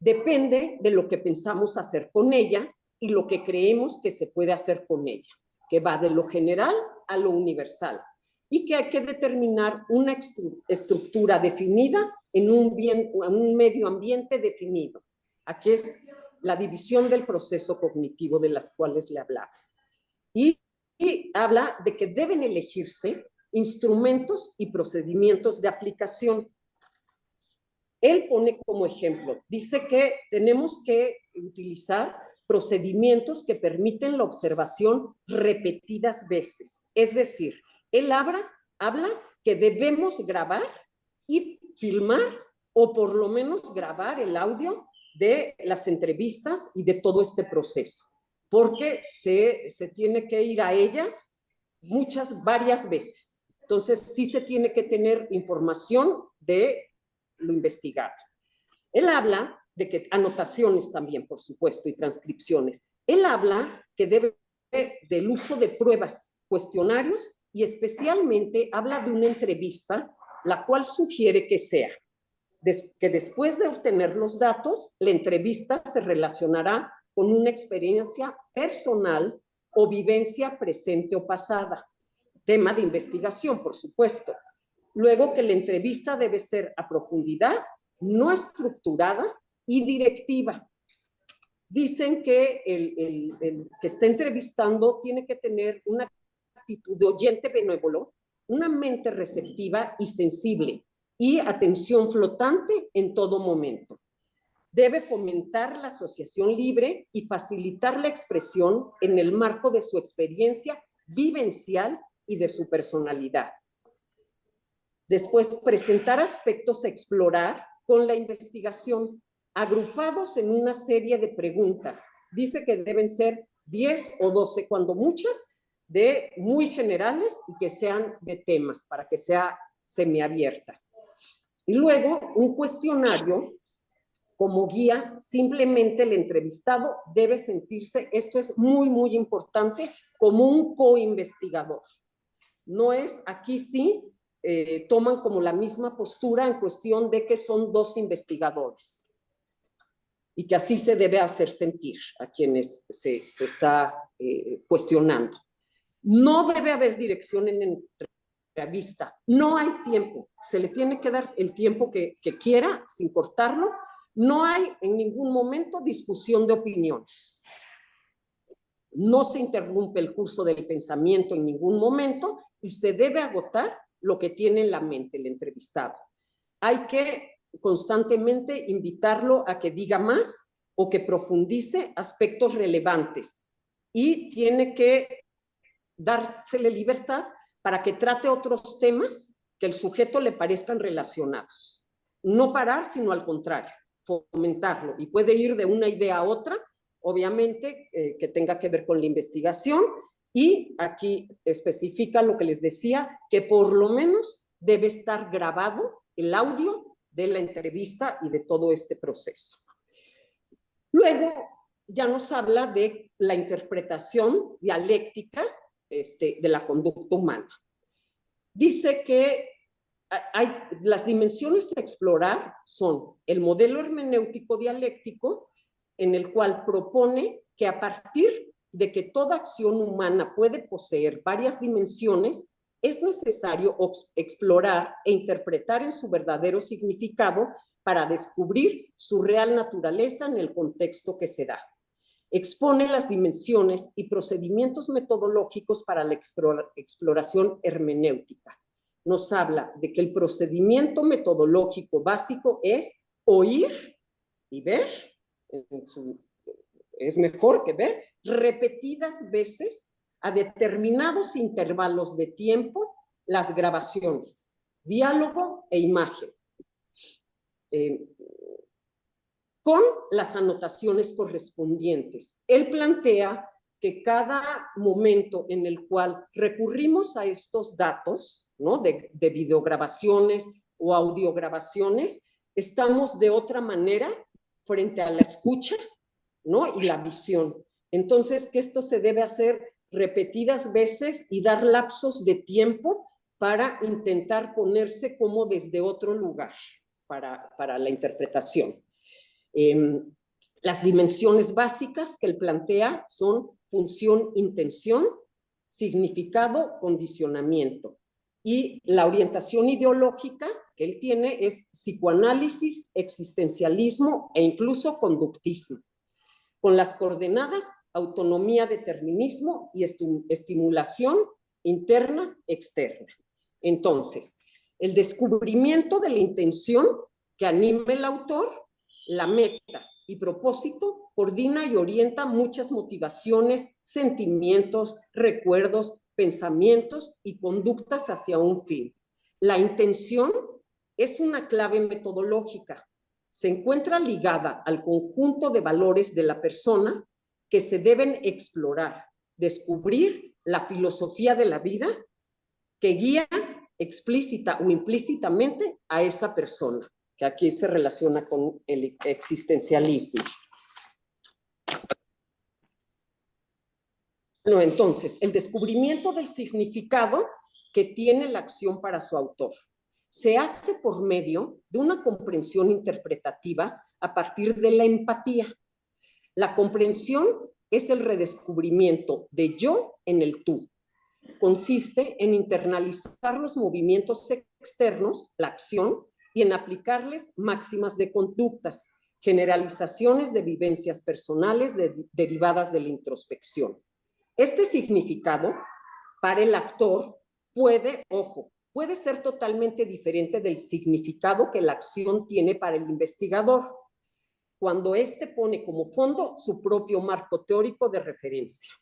Depende de lo que pensamos hacer con ella y lo que creemos que se puede hacer con ella, que va de lo general a lo universal y que hay que determinar una estructura definida en un medio ambiente definido. Aquí es la división del proceso cognitivo de las cuales le hablaba. Y habla de que deben elegirse instrumentos y procedimientos de aplicación. Él pone como ejemplo, dice que tenemos que utilizar procedimientos que permiten la observación repetidas veces. Es decir, él habla que debemos grabar y filmar o por lo menos grabar el audio de las entrevistas y de todo este proceso, porque se tiene que ir a ellas varias veces. Entonces, sí se tiene que tener información de lo investigado. Él habla de que anotaciones también, por supuesto, y transcripciones. Él habla que debe del uso de pruebas, cuestionarios, y especialmente habla de una entrevista, la cual sugiere que sea que después de obtener los datos, la entrevista se relacionará con una experiencia personal o vivencia presente o pasada. Tema de investigación, por supuesto. Luego que la entrevista debe ser a profundidad, no estructurada y directiva. Dicen que el que está entrevistando tiene que tener una actitud de oyente benévolo, una mente receptiva y sensible, y atención flotante en todo momento. Debe fomentar la asociación libre y facilitar la expresión en el marco de su experiencia vivencial y de su personalidad. Después, presentar aspectos a explorar con la investigación, agrupados en una serie de preguntas. Dice que deben ser 10 o 12, cuando muchas, de muy generales y que sean de temas para que sea semiabierta. Y luego un cuestionario como guía. Simplemente el entrevistado debe sentirse, esto es muy, muy importante, como un coinvestigador. No es, aquí sí, toman como la misma postura en cuestión de que son dos investigadores y que así se debe hacer sentir a quienes se está cuestionando. No debe haber dirección en entrevista, no hay tiempo, se le tiene que dar el tiempo que quiera sin cortarlo. No hay en ningún momento discusión de opiniones. No se interrumpe el curso del pensamiento en ningún momento y se debe agotar lo que tiene en la mente el entrevistado. Hay que constantemente invitarlo a que diga más o que profundice aspectos relevantes y tiene que dársele libertad para que trate otros temas que al sujeto le parezcan relacionados. No parar, sino al contrario, fomentarlo, y puede ir de una idea a otra, obviamente que tenga que ver con la investigación, y aquí especifica lo que les decía, que por lo menos debe estar grabado el audio de la entrevista y de todo este proceso. Luego ya nos habla de la interpretación dialéctica de la conducta humana. Dice que las dimensiones a explorar son el modelo hermenéutico dialéctico, en el cual propone que a partir de que toda acción humana puede poseer varias dimensiones, es necesario explorar e interpretar en su verdadero significado para descubrir su real naturaleza en el contexto que se da. Expone las dimensiones y procedimientos metodológicos para la exploración hermenéutica. Nos habla de que el procedimiento metodológico básico es oír y ver, es mejor que ver, repetidas veces a determinados intervalos de tiempo las grabaciones, diálogo e imagen, con las anotaciones correspondientes. Él plantea que cada momento en el cual recurrimos a estos datos, ¿no?, de videograbaciones o audiograbaciones, estamos de otra manera frente a la escucha, ¿no?, y la visión. Entonces, que esto se debe hacer repetidas veces y dar lapsos de tiempo para intentar ponerse como desde otro lugar para la interpretación. Las dimensiones básicas que él plantea son función, intención, significado, condicionamiento. Y la orientación ideológica que él tiene es psicoanálisis, existencialismo e incluso conductismo, con las coordenadas autonomía, determinismo y estimulación interna, externa. Entonces, el descubrimiento de la intención que anima el autor, la meta y propósito, coordina y orienta muchas motivaciones, sentimientos, recuerdos, pensamientos y conductas hacia un fin. La intención es una clave metodológica. Se encuentra ligada al conjunto de valores de la persona que se deben explorar, descubrir la filosofía de la vida que guía explícita o implícitamente a esa persona, que aquí se relaciona con el existencialismo. No, entonces, el descubrimiento del significado que tiene la acción para su autor se hace por medio de una comprensión interpretativa a partir de la empatía. La comprensión es el redescubrimiento de yo en el tú. Consiste en internalizar los movimientos externos, la acción, y en aplicarles máximas de conductas, generalizaciones de vivencias personales derivadas de la introspección. Este significado para el actor puede ser totalmente diferente del significado que la acción tiene para el investigador, cuando éste pone como fondo su propio marco teórico de referencia.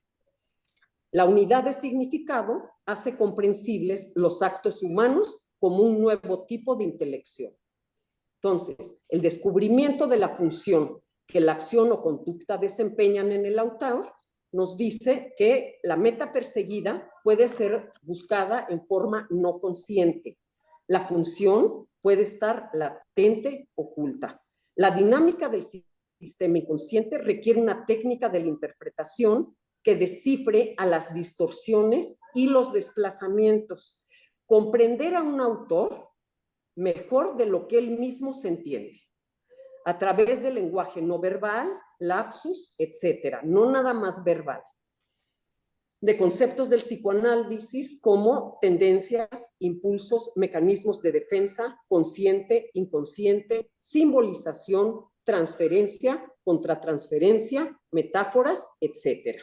La unidad de significado hace comprensibles los actos humanos como un nuevo tipo de intelección. Entonces, el descubrimiento de la función que la acción o conducta desempeñan en el autor nos dice que la meta perseguida puede ser buscada en forma no consciente. La función puede estar latente, oculta. La dinámica del sistema inconsciente requiere una técnica de la interpretación que descifre a las distorsiones y los desplazamientos. Comprender a un autor mejor de lo que él mismo se entiende, a través del lenguaje no verbal, lapsus, etcétera, no nada más verbal. De conceptos del psicoanálisis como tendencias, impulsos, mecanismos de defensa, consciente, inconsciente, simbolización, transferencia, contratransferencia, metáforas, etcétera.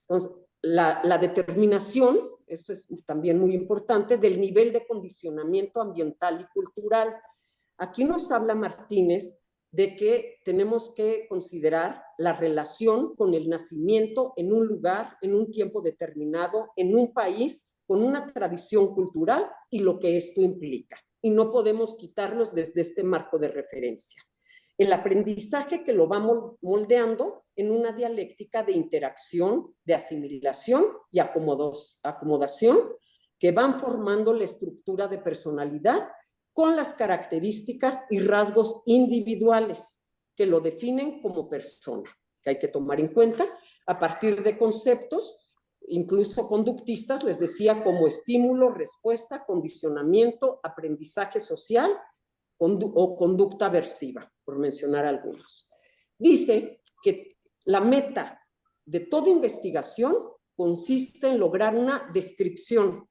Entonces, la determinación, esto es también muy importante, del nivel de condicionamiento ambiental y cultural. Aquí nos habla Martínez de que tenemos que considerar la relación con el nacimiento en un lugar, en un tiempo determinado, en un país, con una tradición cultural y lo que esto implica. Y no podemos quitarlos desde este marco de referencia. El aprendizaje que lo va moldeando en una dialéctica de interacción, de asimilación y acomodación que van formando la estructura de personalidad con las características y rasgos individuales que lo definen como persona, que hay que tomar en cuenta a partir de conceptos, incluso conductistas, les decía, como estímulo, respuesta, condicionamiento, aprendizaje social o conducta aversiva, por mencionar algunos. Dice que la meta de toda investigación consiste en lograr una descripción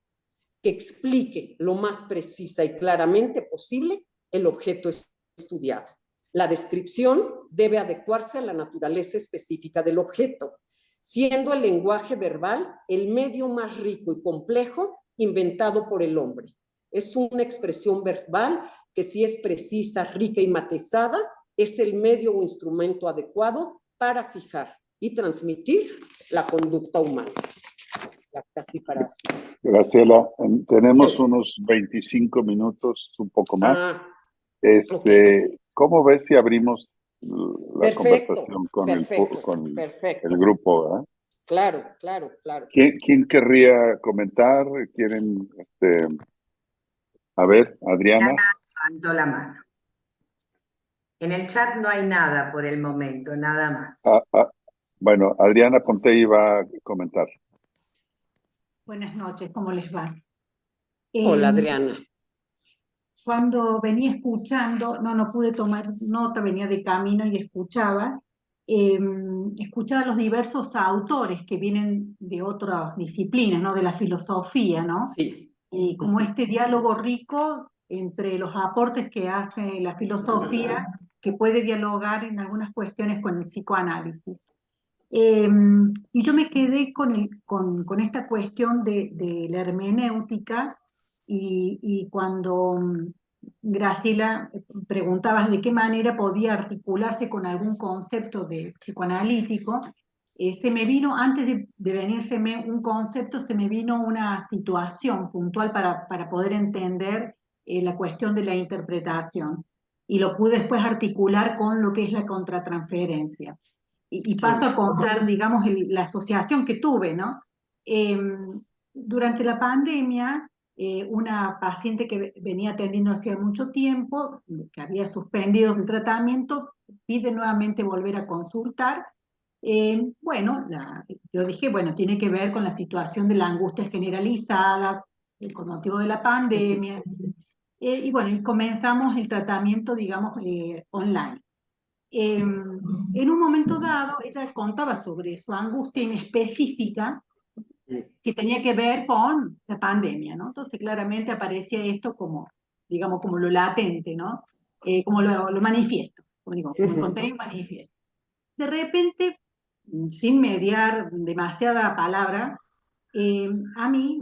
que explique lo más precisa y claramente posible el objeto estudiado. La descripción debe adecuarse a la naturaleza específica del objeto, siendo el lenguaje verbal el medio más rico y complejo inventado por el hombre. Es una expresión verbal que, si es precisa, rica y matizada, es el medio o instrumento adecuado para fijar y transmitir la conducta humana. Casi para... Graciela, tenemos unos 25 minutos, un poco más. Okay. ¿Cómo ves si abrimos la conversación con el grupo? ¿verdad? Claro. ¿Quién querría comentar? ¿Quieren, a ver, Adriana? Levantó la mano. En el chat no hay nada por el momento, nada más. Bueno, Adriana Ponte iba a comentar. Buenas noches, ¿cómo les va? Hola, Adriana. Cuando venía escuchando, no pude tomar nota, venía de camino y escuchaba los diversos autores que vienen de otras disciplinas, ¿no? De la filosofía, ¿no? Sí. Y como este diálogo rico entre los aportes que hace la filosofía, que puede dialogar en algunas cuestiones con el psicoanálisis. Y yo me quedé con esta cuestión de la hermenéutica y cuando Graciela preguntabas de qué manera podía articularse con algún concepto de psicoanalítico, se me vino, antes de venírseme un concepto, se me vino una situación puntual para poder entender la cuestión de la interpretación, y lo pude después articular con lo que es la contratransferencia. Y paso a contar, digamos, la asociación que tuve, ¿no? Durante la pandemia, una paciente que venía atendiendo hacía mucho tiempo, que había suspendido el tratamiento, pide nuevamente volver a consultar. Yo dije, bueno, tiene que ver con la situación de la angustia generalizada, con motivo de la pandemia. Y bueno, comenzamos el tratamiento, digamos, online. En un momento dado, ella contaba sobre su angustia inespecífica que tenía que ver con la pandemia, ¿no? Entonces claramente aparecía esto como, digamos, como lo latente, ¿no? Como lo manifiesto, como digo, como el contenido manifiesto. De repente, sin mediar demasiada palabra, a mí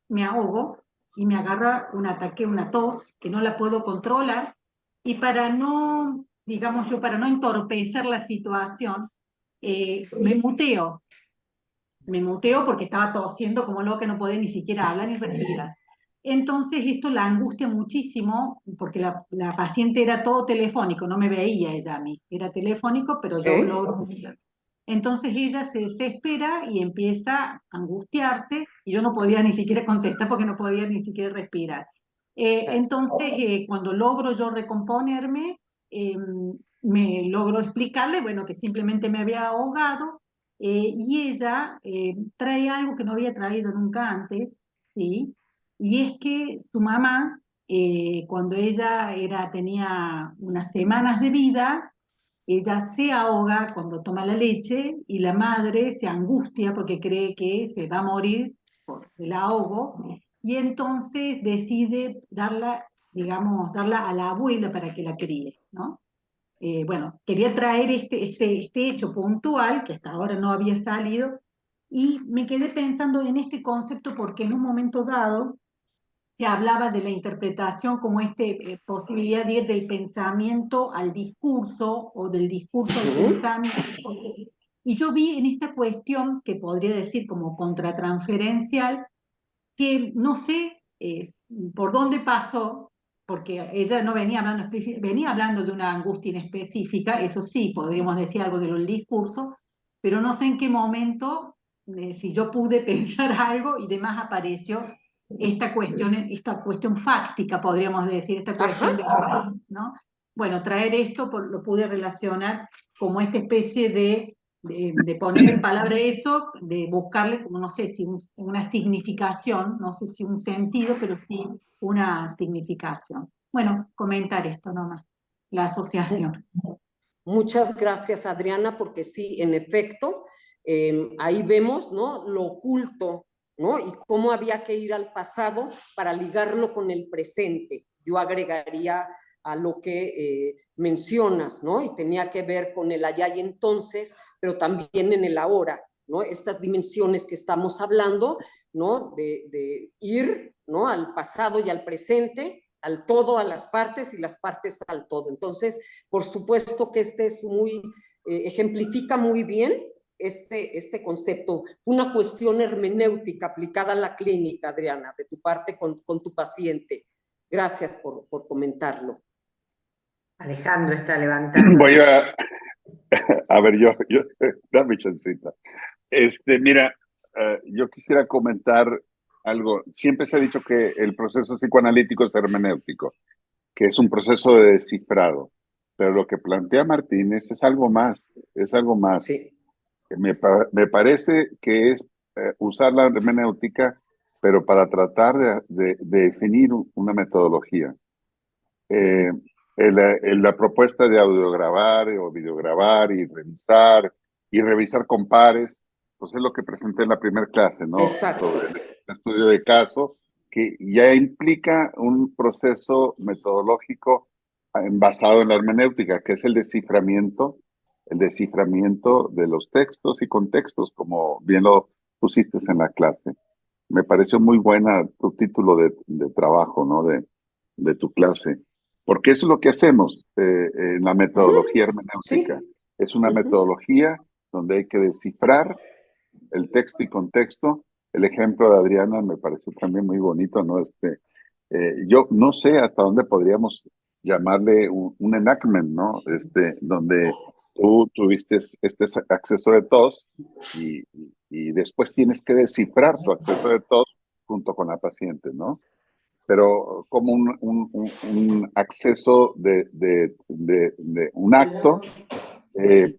me ahogo y me agarra un ataque, una tos, que no la puedo controlar, y para no, digamos yo, para no entorpecer la situación, me muteo porque estaba tosiendo como loca, no podía ni siquiera hablar ni respirar. Entonces esto la angustia muchísimo, porque la paciente era todo telefónico, no me veía ella a mí, era telefónico, pero yo logro Entonces ella se desespera y empieza a angustiarse, y yo no podía ni siquiera contestar porque no podía ni siquiera respirar. Entonces, cuando logro yo recomponerme, me logro explicarle, bueno, que simplemente me había ahogado, y ella trae algo que no había traído nunca antes, ¿sí? Y es que su mamá, cuando ella tenía unas semanas de vida, ella se ahoga cuando toma la leche y la madre se angustia porque cree que se va a morir por el ahogo y entonces decide darla, digamos, darla a la abuela para que la críe, ¿no? Bueno, quería traer este hecho puntual que hasta ahora no había salido y me quedé pensando en este concepto porque en un momento dado se hablaba de la interpretación como posibilidad de ir del pensamiento al discurso o del discurso al pensamiento. Y yo vi en esta cuestión, que podría decir como contratransferencial, que no sé por dónde pasó, porque ella no venía hablando, venía hablando de una angustia inespecífica, eso sí, podríamos decir algo del discurso, pero no sé en qué momento, si yo pude pensar algo y demás apareció esta cuestión fáctica, podríamos decir, esta cuestión de, ¿no? Bueno, traer esto lo pude relacionar como esta especie de poner en palabra eso, de buscarle como, no sé si una significación, no sé si un sentido, pero sí una significación. Bueno, comentar esto nomás, la asociación. Muchas gracias, Adriana, porque sí, en efecto, ahí vemos, ¿no?, lo oculto, ¿no?, y cómo había que ir al pasado para ligarlo con el presente. Yo agregaría a lo que mencionas, ¿no?, y tenía que ver con el allá y entonces, pero también en el ahora, ¿no?, estas dimensiones que estamos hablando, ¿no?, de ir, ¿no?, al pasado y al presente, al todo, a las partes y las partes al todo. Entonces, por supuesto que ejemplifica muy bien este concepto. Una cuestión hermenéutica aplicada a la clínica, Adriana, de tu parte con tu paciente. Gracias por comentarlo. Alejandro está levantando. Voy a ver, yo dame chancita. Mira, yo quisiera comentar algo. Siempre se ha dicho que el proceso psicoanalítico es hermenéutico, que es un proceso de descifrado. Pero lo que plantea Martínez es algo más, Sí. Me parece que es usar la hermenéutica, pero para tratar de definir una metodología. La propuesta de audiograbar o videograbar y revisar con pares, pues es lo que presenté en la primera clase, ¿no? Exacto. Sobre el estudio de caso, que ya implica un proceso metodológico basado en la hermenéutica, que es el desciframiento de los textos y contextos, como bien lo pusiste en la clase. Me pareció muy buena tu título de trabajo, ¿no? De tu clase. Porque eso es lo que hacemos en la metodología hermenéutica. Sí. Es una metodología donde hay que descifrar el texto y contexto. El ejemplo de Adriana me pareció también muy bonito, ¿no? Yo no sé hasta dónde podríamos llamarle un enactment, ¿no? Donde tú tuviste este acceso de tos y después tienes que descifrar tu acceso de tos junto con la paciente, ¿no? Pero como un acceso de un acto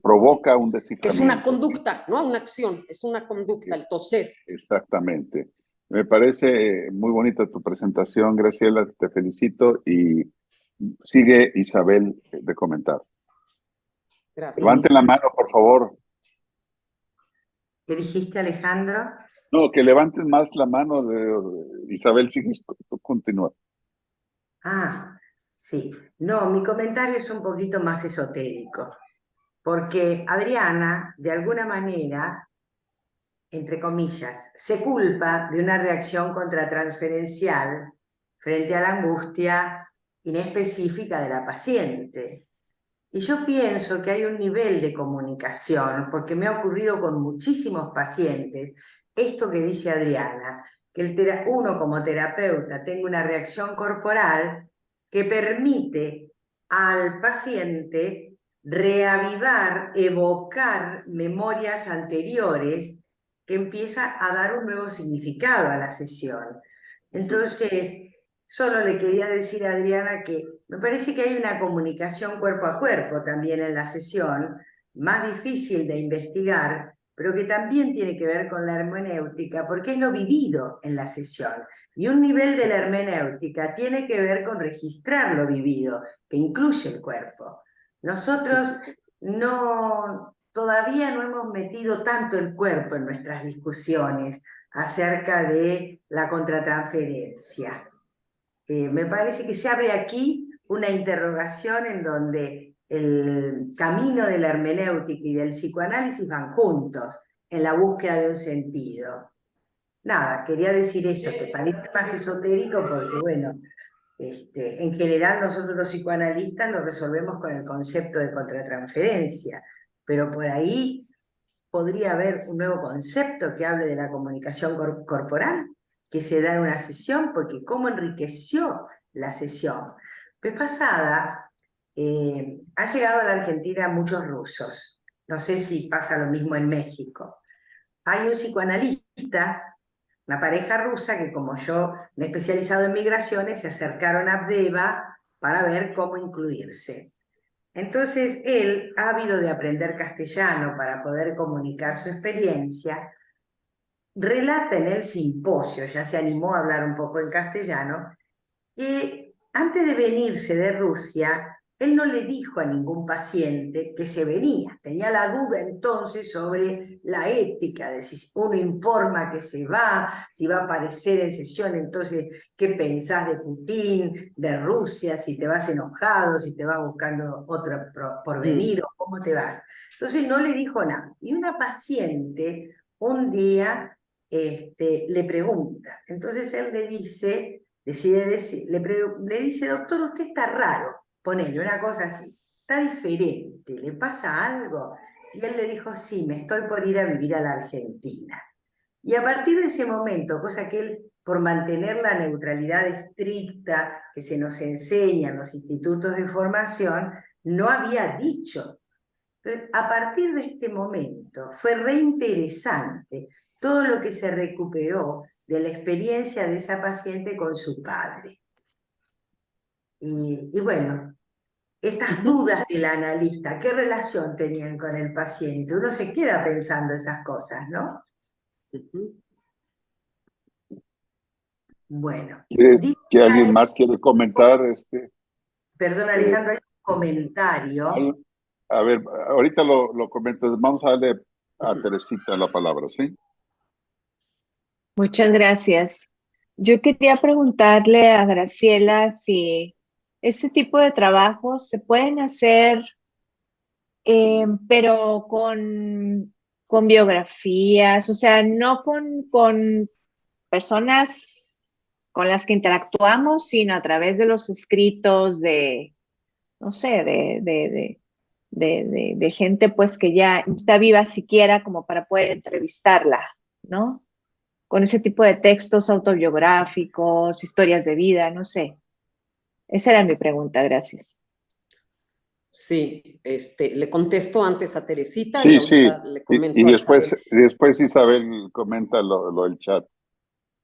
provoca un desciframiento. Que es una conducta, ¿no? Una acción, es una conducta, el toser. Exactamente. Me parece muy bonita tu presentación, Graciela, te felicito y sigue Isabel de comentar. Gracias. Levanten la mano, por favor. ¿Qué dijiste, Alejandro? No, que levanten más la mano. Isabel, sigues, tú continúa. Ah, sí. No, mi comentario es un poquito más esotérico, porque Adriana, de alguna manera, entre comillas, se culpa de una reacción contratransferencial frente a la angustia inespecífica de la paciente. Y yo pienso que hay un nivel de comunicación, porque me ha ocurrido con muchísimos pacientes, esto que dice Adriana, que uno como terapeuta tenga una reacción corporal que permite al paciente reavivar, evocar memorias anteriores que empieza a dar un nuevo significado a la sesión. Entonces, solo le quería decir a Adriana que me parece que hay una comunicación cuerpo a cuerpo también en la sesión, más difícil de investigar, pero que también tiene que ver con la hermenéutica, porque es lo vivido en la sesión. Y un nivel de la hermenéutica tiene que ver con registrar lo vivido, que incluye el cuerpo. Nosotros todavía no hemos metido tanto el cuerpo en nuestras discusiones acerca de la contratransferencia. Me parece que se abre aquí una interrogación en donde el camino de la hermenéutica y del psicoanálisis van juntos en la búsqueda de un sentido. Nada, quería decir eso, que parece más esotérico porque, bueno, en general nosotros los psicoanalistas lo resolvemos con el concepto de contratransferencia, pero por ahí podría haber un nuevo concepto que hable de la comunicación corporal que se da en una sesión, porque cómo enriqueció la sesión. Vez pasada ha llegado a la Argentina muchos rusos, no sé si pasa lo mismo en México. Hay un psicoanalista, una pareja rusa que, como yo me he especializado en migraciones, se acercaron a Abdeva para ver cómo incluirse. Entonces él, ávido de aprender castellano para poder comunicar su experiencia, relata en el simposio, ya se animó a hablar un poco en castellano, que antes de venirse de Rusia, él no le dijo a ningún paciente que se venía. Tenía la duda entonces sobre la ética, de si uno informa que se va, si va a aparecer en sesión, entonces, ¿qué pensás de Putin, de Rusia? Si te vas enojado, si te vas buscando otro porvenir, o cómo te vas. Entonces no le dijo nada. Y una paciente un día le pregunta. Entonces él le dice... le dice, doctor, usted está raro, ponele una cosa así, está diferente, ¿le pasa algo? Y él le dijo, sí, me estoy por ir a vivir a la Argentina. Y a partir de ese momento, cosa que él, por mantener la neutralidad estricta que se nos enseña en los institutos de formación, no había dicho. Entonces, a partir de este momento fue reinteresante todo lo que se recuperó de la experiencia de esa paciente con su padre. Y bueno, estas dudas del analista, ¿qué relación tenían con el paciente? Uno se queda pensando esas cosas, ¿no? Bueno. ¿Que alguien más quiere comentar? Perdón, Alejandro, hay un comentario. A ver, ahorita lo comentas. Vamos a darle a Teresita la palabra, ¿sí? Muchas gracias. Yo quería preguntarle a Graciela si ese tipo de trabajos se pueden hacer, pero con biografías, o sea, no con personas con las que interactuamos, sino a través de los escritos de, no sé, de gente pues que ya está viva siquiera como para poder entrevistarla, ¿no? Con ese tipo de textos autobiográficos, historias de vida, no sé. Esa era mi pregunta, gracias. Sí, le contesto antes a Teresita sí, y ahorita sí. le comento y a después Isabel comenta lo del chat.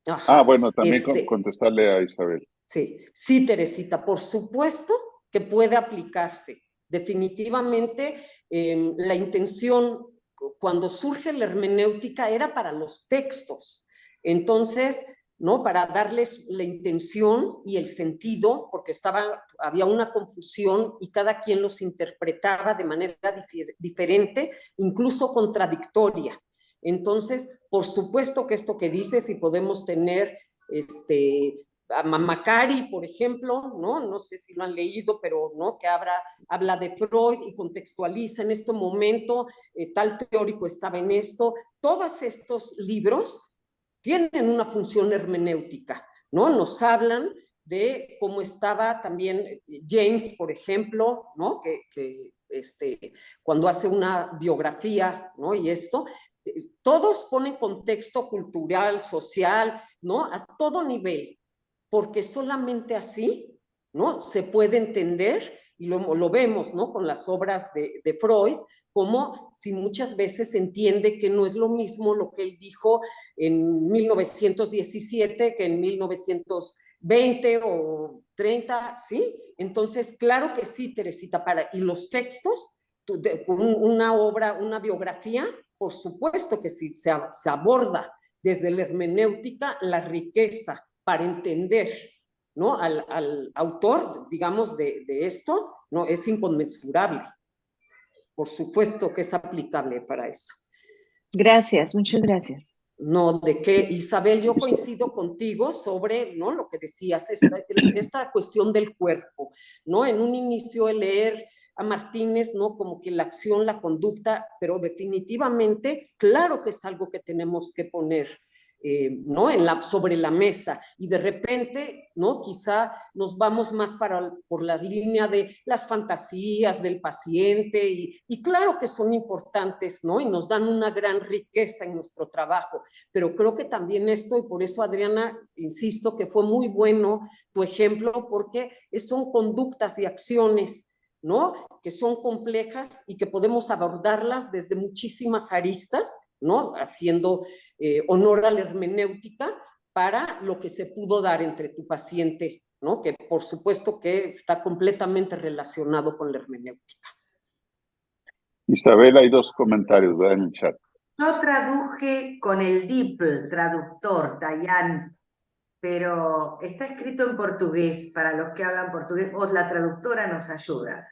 Ajá. Bueno, también contestarle a Isabel. Sí, Teresita, por supuesto que puede aplicarse. Definitivamente, la intención cuando surge la hermenéutica era para los textos. Entonces, ¿no? Para darles la intención y el sentido, porque había una confusión y cada quien los interpretaba de manera diferente, incluso contradictoria. Entonces, por supuesto que esto que dices, si podemos tener a Macari, por ejemplo, no sé si lo han leído, pero no, que habla de Freud y contextualiza en este momento, tal teórico estaba en esto. Todos estos libros tienen una función hermenéutica, ¿no? Nos hablan de cómo estaba también James, por ejemplo, ¿no? Que cuando hace una biografía, ¿no? Y esto, todos ponen contexto cultural, social, ¿no? A todo nivel, porque solamente así, ¿no? Se puede entender y lo vemos, ¿no? Con las obras de Freud, como si muchas veces se entiende que no es lo mismo lo que él dijo en 1917 que en 1920 o 30, ¿sí? Entonces, claro que sí, Teresita, y los textos, una obra, una biografía, por supuesto que sí, se aborda desde la hermenéutica la riqueza para entender, ¿no? Al autor, digamos, de esto, ¿no? Es inconmensurable. Por supuesto que es aplicable para eso. Gracias, muchas gracias. No, de que, Isabel, yo coincido contigo sobre, ¿no? Lo que decías, esta cuestión del cuerpo, ¿no? En un inicio el leer a Martínez, ¿no? Como que la acción, la conducta, pero definitivamente, claro que es algo que tenemos que poner, ¿no? Sobre la mesa, y de repente, ¿no? Quizá nos vamos más por la línea de las fantasías del paciente, y claro que son importantes, ¿no? Y nos dan una gran riqueza en nuestro trabajo, pero creo que también esto, y por eso, Adriana, insisto que fue muy bueno tu ejemplo, porque son conductas y acciones, ¿no? Que son complejas y que podemos abordarlas desde muchísimas aristas, ¿no? Haciendo honor a la hermenéutica para lo que se pudo dar entre tu paciente, ¿no? Que por supuesto que está completamente relacionado con la hermenéutica. Isabel, hay dos comentarios, ¿verdad? En el chat. Yo traduje con el DeepL traductor, Dayan, pero está escrito en portugués para los que hablan portugués, o la traductora nos ayuda.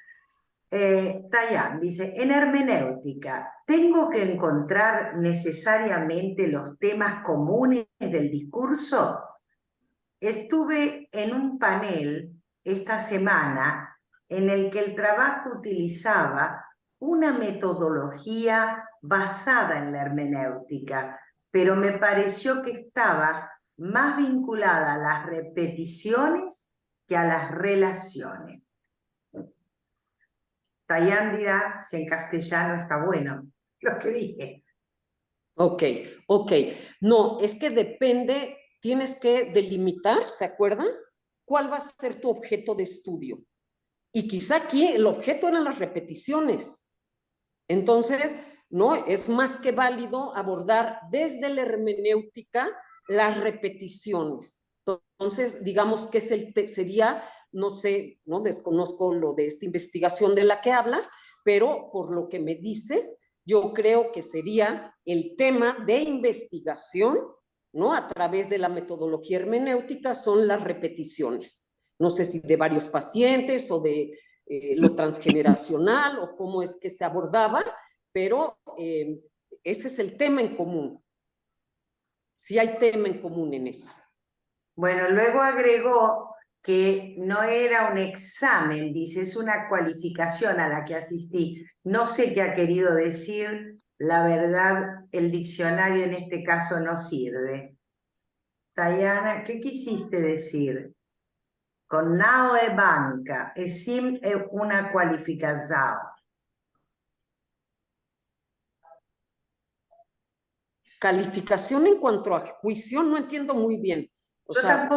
Dayan dice, en hermenéutica, ¿tengo que encontrar necesariamente los temas comunes del discurso? Estuve en un panel esta semana en el que el trabajo utilizaba una metodología basada en la hermenéutica, pero me pareció que estaba más vinculada a las repeticiones que a las relaciones. Dayan dirá si en castellano está bueno lo que dije. Ok. No, es que depende, tienes que delimitar, ¿se acuerdan? ¿Cuál va a ser tu objeto de estudio? Y quizá aquí el objeto eran las repeticiones. Entonces, ¿no? Es más que válido abordar desde la hermenéutica las repeticiones. Entonces, digamos que sería, no sé, no desconozco lo de esta investigación de la que hablas, pero por lo que me dices, yo creo que sería el tema de investigación, ¿no? A través de la metodología hermenéutica son las repeticiones. No sé si de varios pacientes o de lo transgeneracional o cómo es que se abordaba, pero ese es el tema en común. Sí hay tema en común en eso. Bueno, luego agregó que no era un examen, dice, es una cualificación a la que asistí. No sé qué ha querido decir, la verdad, el diccionario en este caso no sirve. Tayana, ¿qué quisiste decir? Con nao e banca, e sim è una qualificazione. Calificación en cuanto a juicio, no entiendo muy bien. O sea,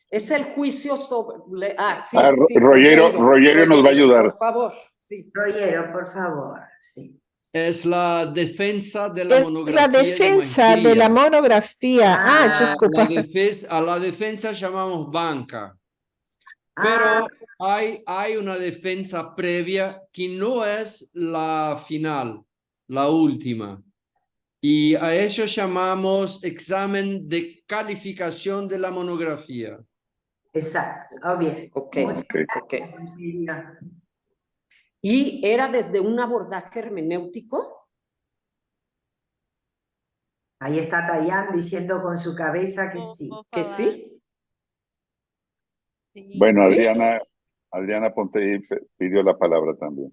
es el juicio sobre... sí. Rogerio nos va a ayudar. Por favor, sí. Rogerio, por favor, sí. Es la defensa de la monografía. La defensa de la monografía. Disculpa. A la defensa llamamos banca. Pero hay una defensa previa que no es la final, la última. Y a eso llamamos examen de calificación de la monografía. Exacto, bien. Ok. ¿Y era desde un abordaje hermenéutico? Ahí está Tayan diciendo con su cabeza que sí. ¿Que sí? Bueno, ¿Sí? Adriana Ponte pidió la palabra también.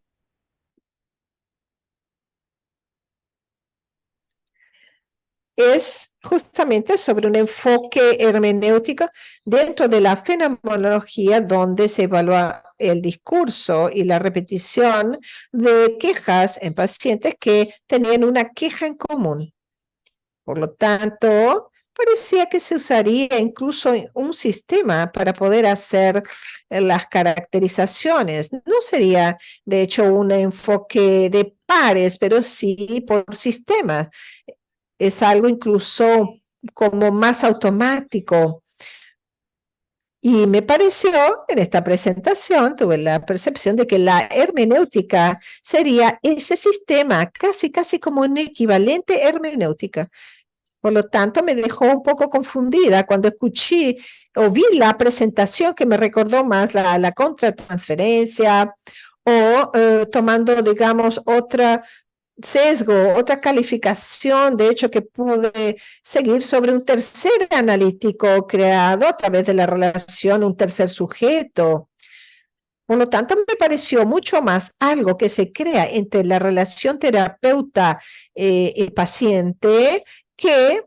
Es justamente sobre un enfoque hermenéutico dentro de la fenomenología, donde se evalúa el discurso y la repetición de quejas en pacientes que tenían una queja en común. Por lo tanto, parecía que se usaría incluso un sistema para poder hacer las caracterizaciones. No sería, de hecho, un enfoque de pares, pero sí por sistemas. Es algo incluso como más automático. Y me pareció, en esta presentación, tuve la percepción de que la hermenéutica sería ese sistema, casi como un equivalente hermenéutica. Por lo tanto, me dejó un poco confundida cuando escuché o vi la presentación que me recordó más la contratransferencia o tomando, digamos, otra sesgo, otra calificación, de hecho, que pude seguir sobre un tercer analítico creado a través de la relación, un tercer sujeto. Por lo tanto, me pareció mucho más algo que se crea entre la relación terapeuta y paciente que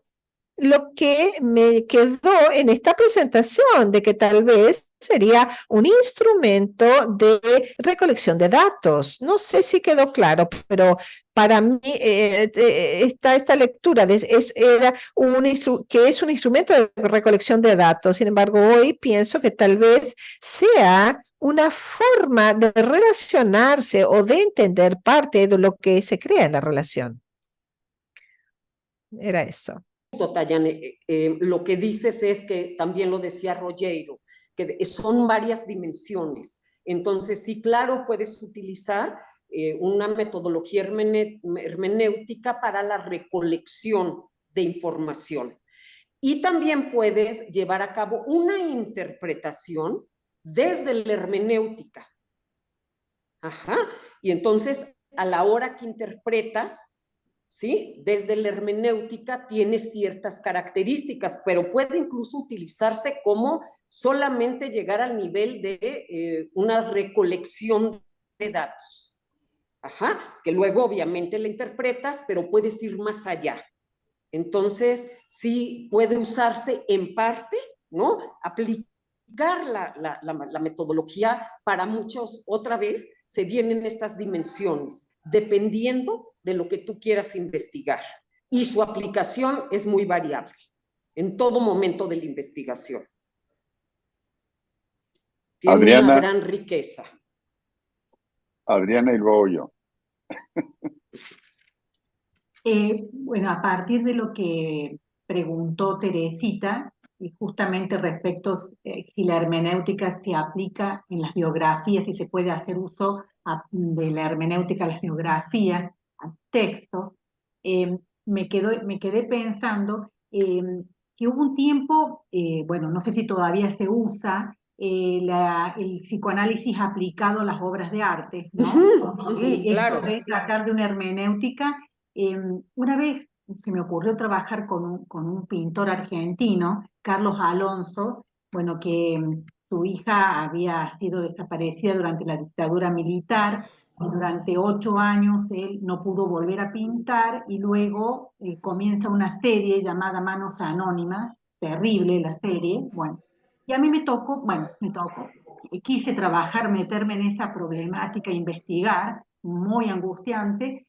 lo que me quedó en esta presentación de que tal vez sería un instrumento de recolección de datos. No sé si quedó claro, pero para mí esta lectura era que es un instrumento de recolección de datos. Sin embargo, hoy pienso que tal vez sea una forma de relacionarse o de entender parte de lo que se crea en la relación. Era eso. Tayane, lo que dices es que también lo decía Rogero, que son varias dimensiones. Entonces, sí, claro, puedes utilizar una metodología hermenéutica para la recolección de información. Y también puedes llevar a cabo una interpretación desde la hermenéutica. Ajá. Y entonces, a la hora que interpretas, ¿sí? Desde la hermenéutica tiene ciertas características, pero puede incluso utilizarse como solamente llegar al nivel de una recolección de datos. Ajá, que luego obviamente la interpretas, pero puedes ir más allá. Entonces, sí puede usarse en parte, ¿no? Aplicar la metodología para muchos, otra vez, se vienen estas dimensiones, dependiendo de lo que tú quieras investigar. Y su aplicación es muy variable en todo momento de la investigación. Tiene Adriana, una gran riqueza. Adriana y luego yo. Bueno, a partir de lo que preguntó Teresita, y justamente respecto si la hermenéutica se aplica en las biografías, si se puede hacer uso de la hermenéutica en las biografías, a textos, me quedé pensando que hubo un tiempo, bueno, no sé si todavía se usa, el psicoanálisis aplicado a las obras de arte, ¿no? Claro. Esto de tratar de una hermenéutica. Una vez se me ocurrió trabajar con un pintor argentino, Carlos Alonso, bueno, que su hija había sido desaparecida durante la dictadura militar, y durante 8 años él no pudo volver a pintar, y luego comienza una serie llamada Manos Anónimas, terrible la serie, bueno, y a mí me tocó, quise trabajar, meterme en esa problemática, investigar, muy angustiante.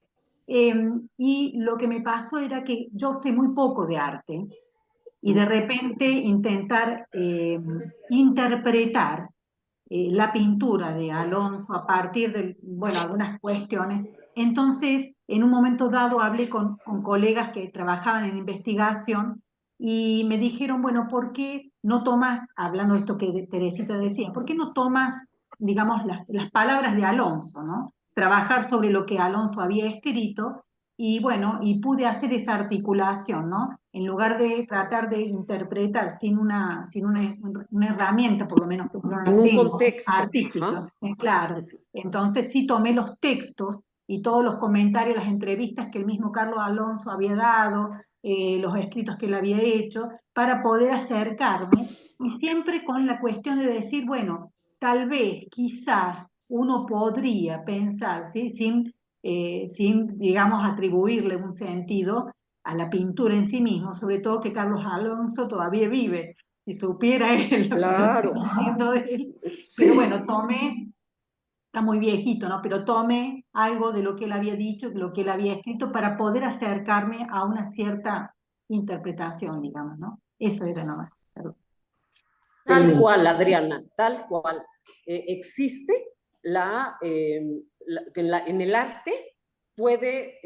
Y lo que me pasó era que yo sé muy poco de arte y de repente intentar interpretar la pintura de Alonso a partir de, bueno, algunas cuestiones. Entonces, en un momento dado hablé con colegas que trabajaban en investigación y me dijeron, bueno, ¿por qué no tomas, hablando de esto que Teresita decía, ¿por qué no tomas, digamos, las palabras de Alonso, ¿no? Trabajar sobre lo que Alonso había escrito y bueno, y pude hacer esa articulación, ¿no? En lugar de tratar de interpretar sin una herramienta, por lo menos que yo no un tengo, contexto artística, claro. Entonces sí tomé los textos y todos los comentarios, las entrevistas que el mismo Carlos Alonso había dado, los escritos que él había hecho, para poder acercarme, y siempre con la cuestión de decir, bueno, tal vez, quizás, uno podría pensar, ¿sí? sin, digamos, atribuirle un sentido a la pintura en sí mismo, sobre todo que Carlos Alonso todavía vive, si supiera él lo claro. que yo estoy diciendo de él. Sí. Pero bueno, tomé, está muy viejito, ¿no? Pero tomé algo de lo que él había dicho, de lo que él había escrito, para poder acercarme a una cierta interpretación, digamos, ¿no? Eso era nomás. Tal cual, Adriana, tal cual. Existe en el arte puede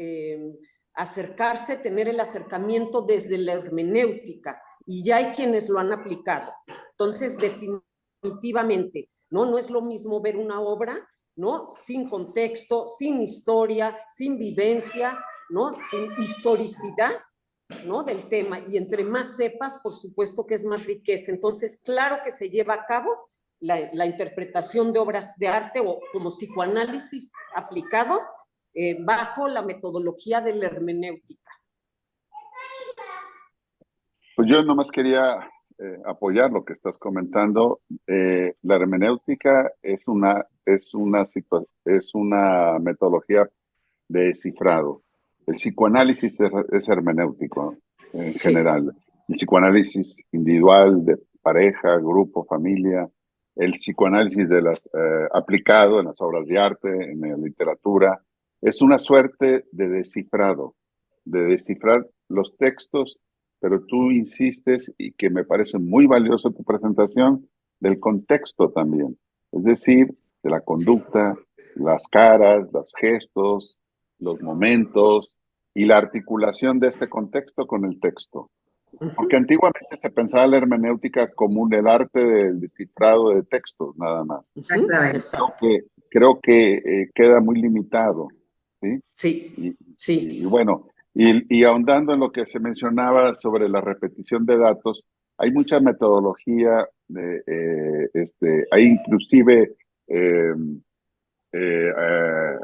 acercarse, tener el acercamiento desde la hermenéutica, y ya hay quienes lo han aplicado. Entonces, definitivamente, no es lo mismo ver una obra, ¿no?, sin contexto, sin historia, sin vivencia, ¿no?, sin historicidad, ¿no?, del tema, y entre más sepas, por supuesto que es más riqueza. Entonces, claro que se lleva a cabo la interpretación de obras de arte o como psicoanálisis aplicado bajo la metodología de la hermenéutica. Pues yo nomás quería apoyar lo que estás comentando. La hermenéutica es una metodología de descifrado. El psicoanálisis es hermenéutico en general. El psicoanálisis individual, de pareja, grupo, familia. El psicoanálisis aplicado en las obras de arte, en la literatura. Es una suerte de descifrado, de descifrar los textos, pero tú insistes, y que me parece muy valioso tu presentación, del contexto también. Es decir, de la conducta, las caras, los gestos, los momentos y la articulación de este contexto con el texto. Porque antiguamente se pensaba la hermenéutica como el arte del descifrado de textos, nada más. Creo que queda muy limitado. ¿Sí? Sí, Y bueno, y ahondando en lo que se mencionaba sobre la repetición de datos, hay mucha metodología, hay inclusive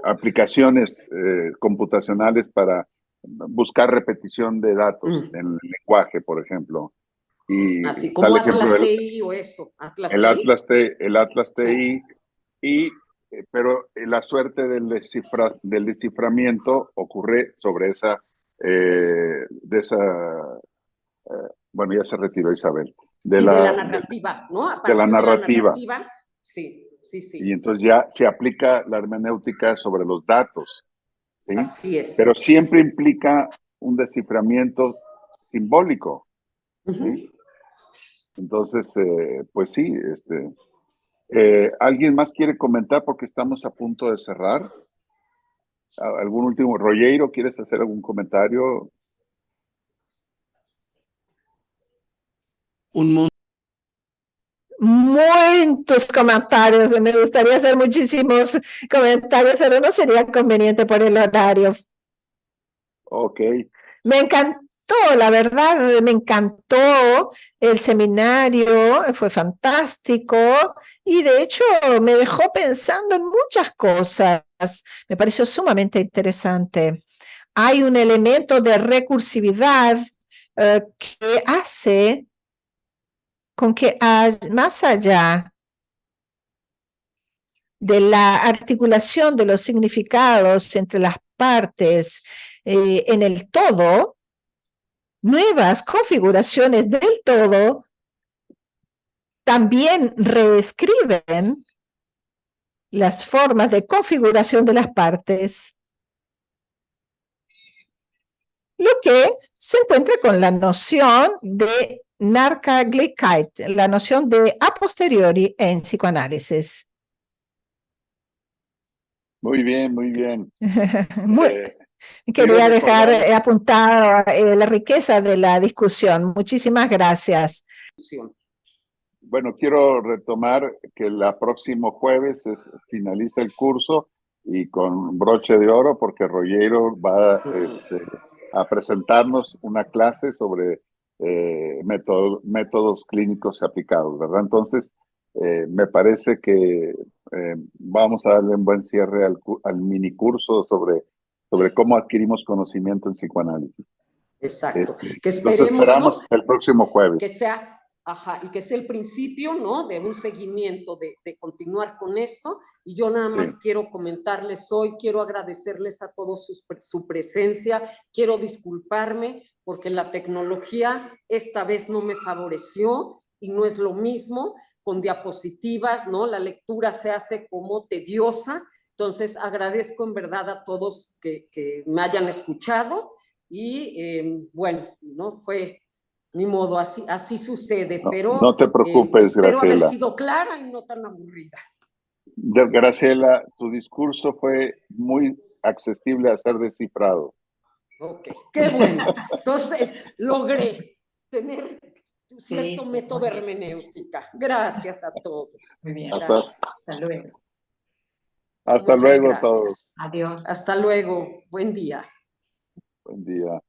aplicaciones computacionales para buscar repetición de datos en el lenguaje, por ejemplo. Y así como Atlas TI o eso. El Atlas TI, pero la suerte del desciframiento ocurre sobre bueno, ya se retiró Isabel. De la narrativa, ¿no? A partir de la narrativa. Sí. Y entonces ya se aplica la hermenéutica sobre los datos. ¿Sí? Así es. Pero siempre implica un desciframiento simbólico. ¿Sí? Entonces, pues sí, ¿alguien más quiere comentar porque estamos a punto de cerrar? ¿Algún último? Rogeiro, ¿quieres hacer algún comentario? Muchos comentarios, me gustaría hacer muchísimos comentarios, pero no sería conveniente por el horario. Ok. Me encantó, la verdad, me encantó el seminario, fue fantástico y de hecho me dejó pensando en muchas cosas. Me pareció sumamente interesante. Hay un elemento de recursividad que hace con que más allá de la articulación de los significados entre las partes en el todo, nuevas configuraciones del todo también reescriben las formas de configuración de las partes, lo que se encuentra con la noción de Nachhaltigkeit, la noción de a posteriori en psicoanálisis. Muy bien, muy bien. Quería dejar apuntada la riqueza de la discusión. Muchísimas gracias. Bueno, quiero retomar que el próximo jueves finaliza el curso y con broche de oro, porque Rogeiro va a presentarnos una clase sobre métodos clínicos aplicados, ¿verdad? Entonces, me parece que vamos a darle un buen cierre al mini curso sobre cómo adquirimos conocimiento en psicoanálisis. Exacto. Que esperamos, ¿no?, el próximo jueves. Que sea... y que sea el principio, ¿no?, de un seguimiento, de continuar con esto. Y yo nada más quiero comentarles hoy, quiero agradecerles a todos su presencia, quiero disculparme porque la tecnología esta vez no me favoreció y no es lo mismo con diapositivas, ¿no? La lectura se hace como tediosa. Entonces agradezco en verdad a todos que me hayan escuchado y bueno, no fue ni modo, así sucede, No, pero no te preocupes, espero haber Graciela. sido clara y no tan aburrida. Graciela, tu discurso fue muy accesible a ser descifrado. Ok, qué bueno. Entonces, logré tener cierto Sí, método muy bien. hermenéutica. Gracias a todos. Muy bien. Gracias. Hasta luego. Hasta Muchas luego a todos. gracias. Adiós. Hasta luego. Buen día. Buen día.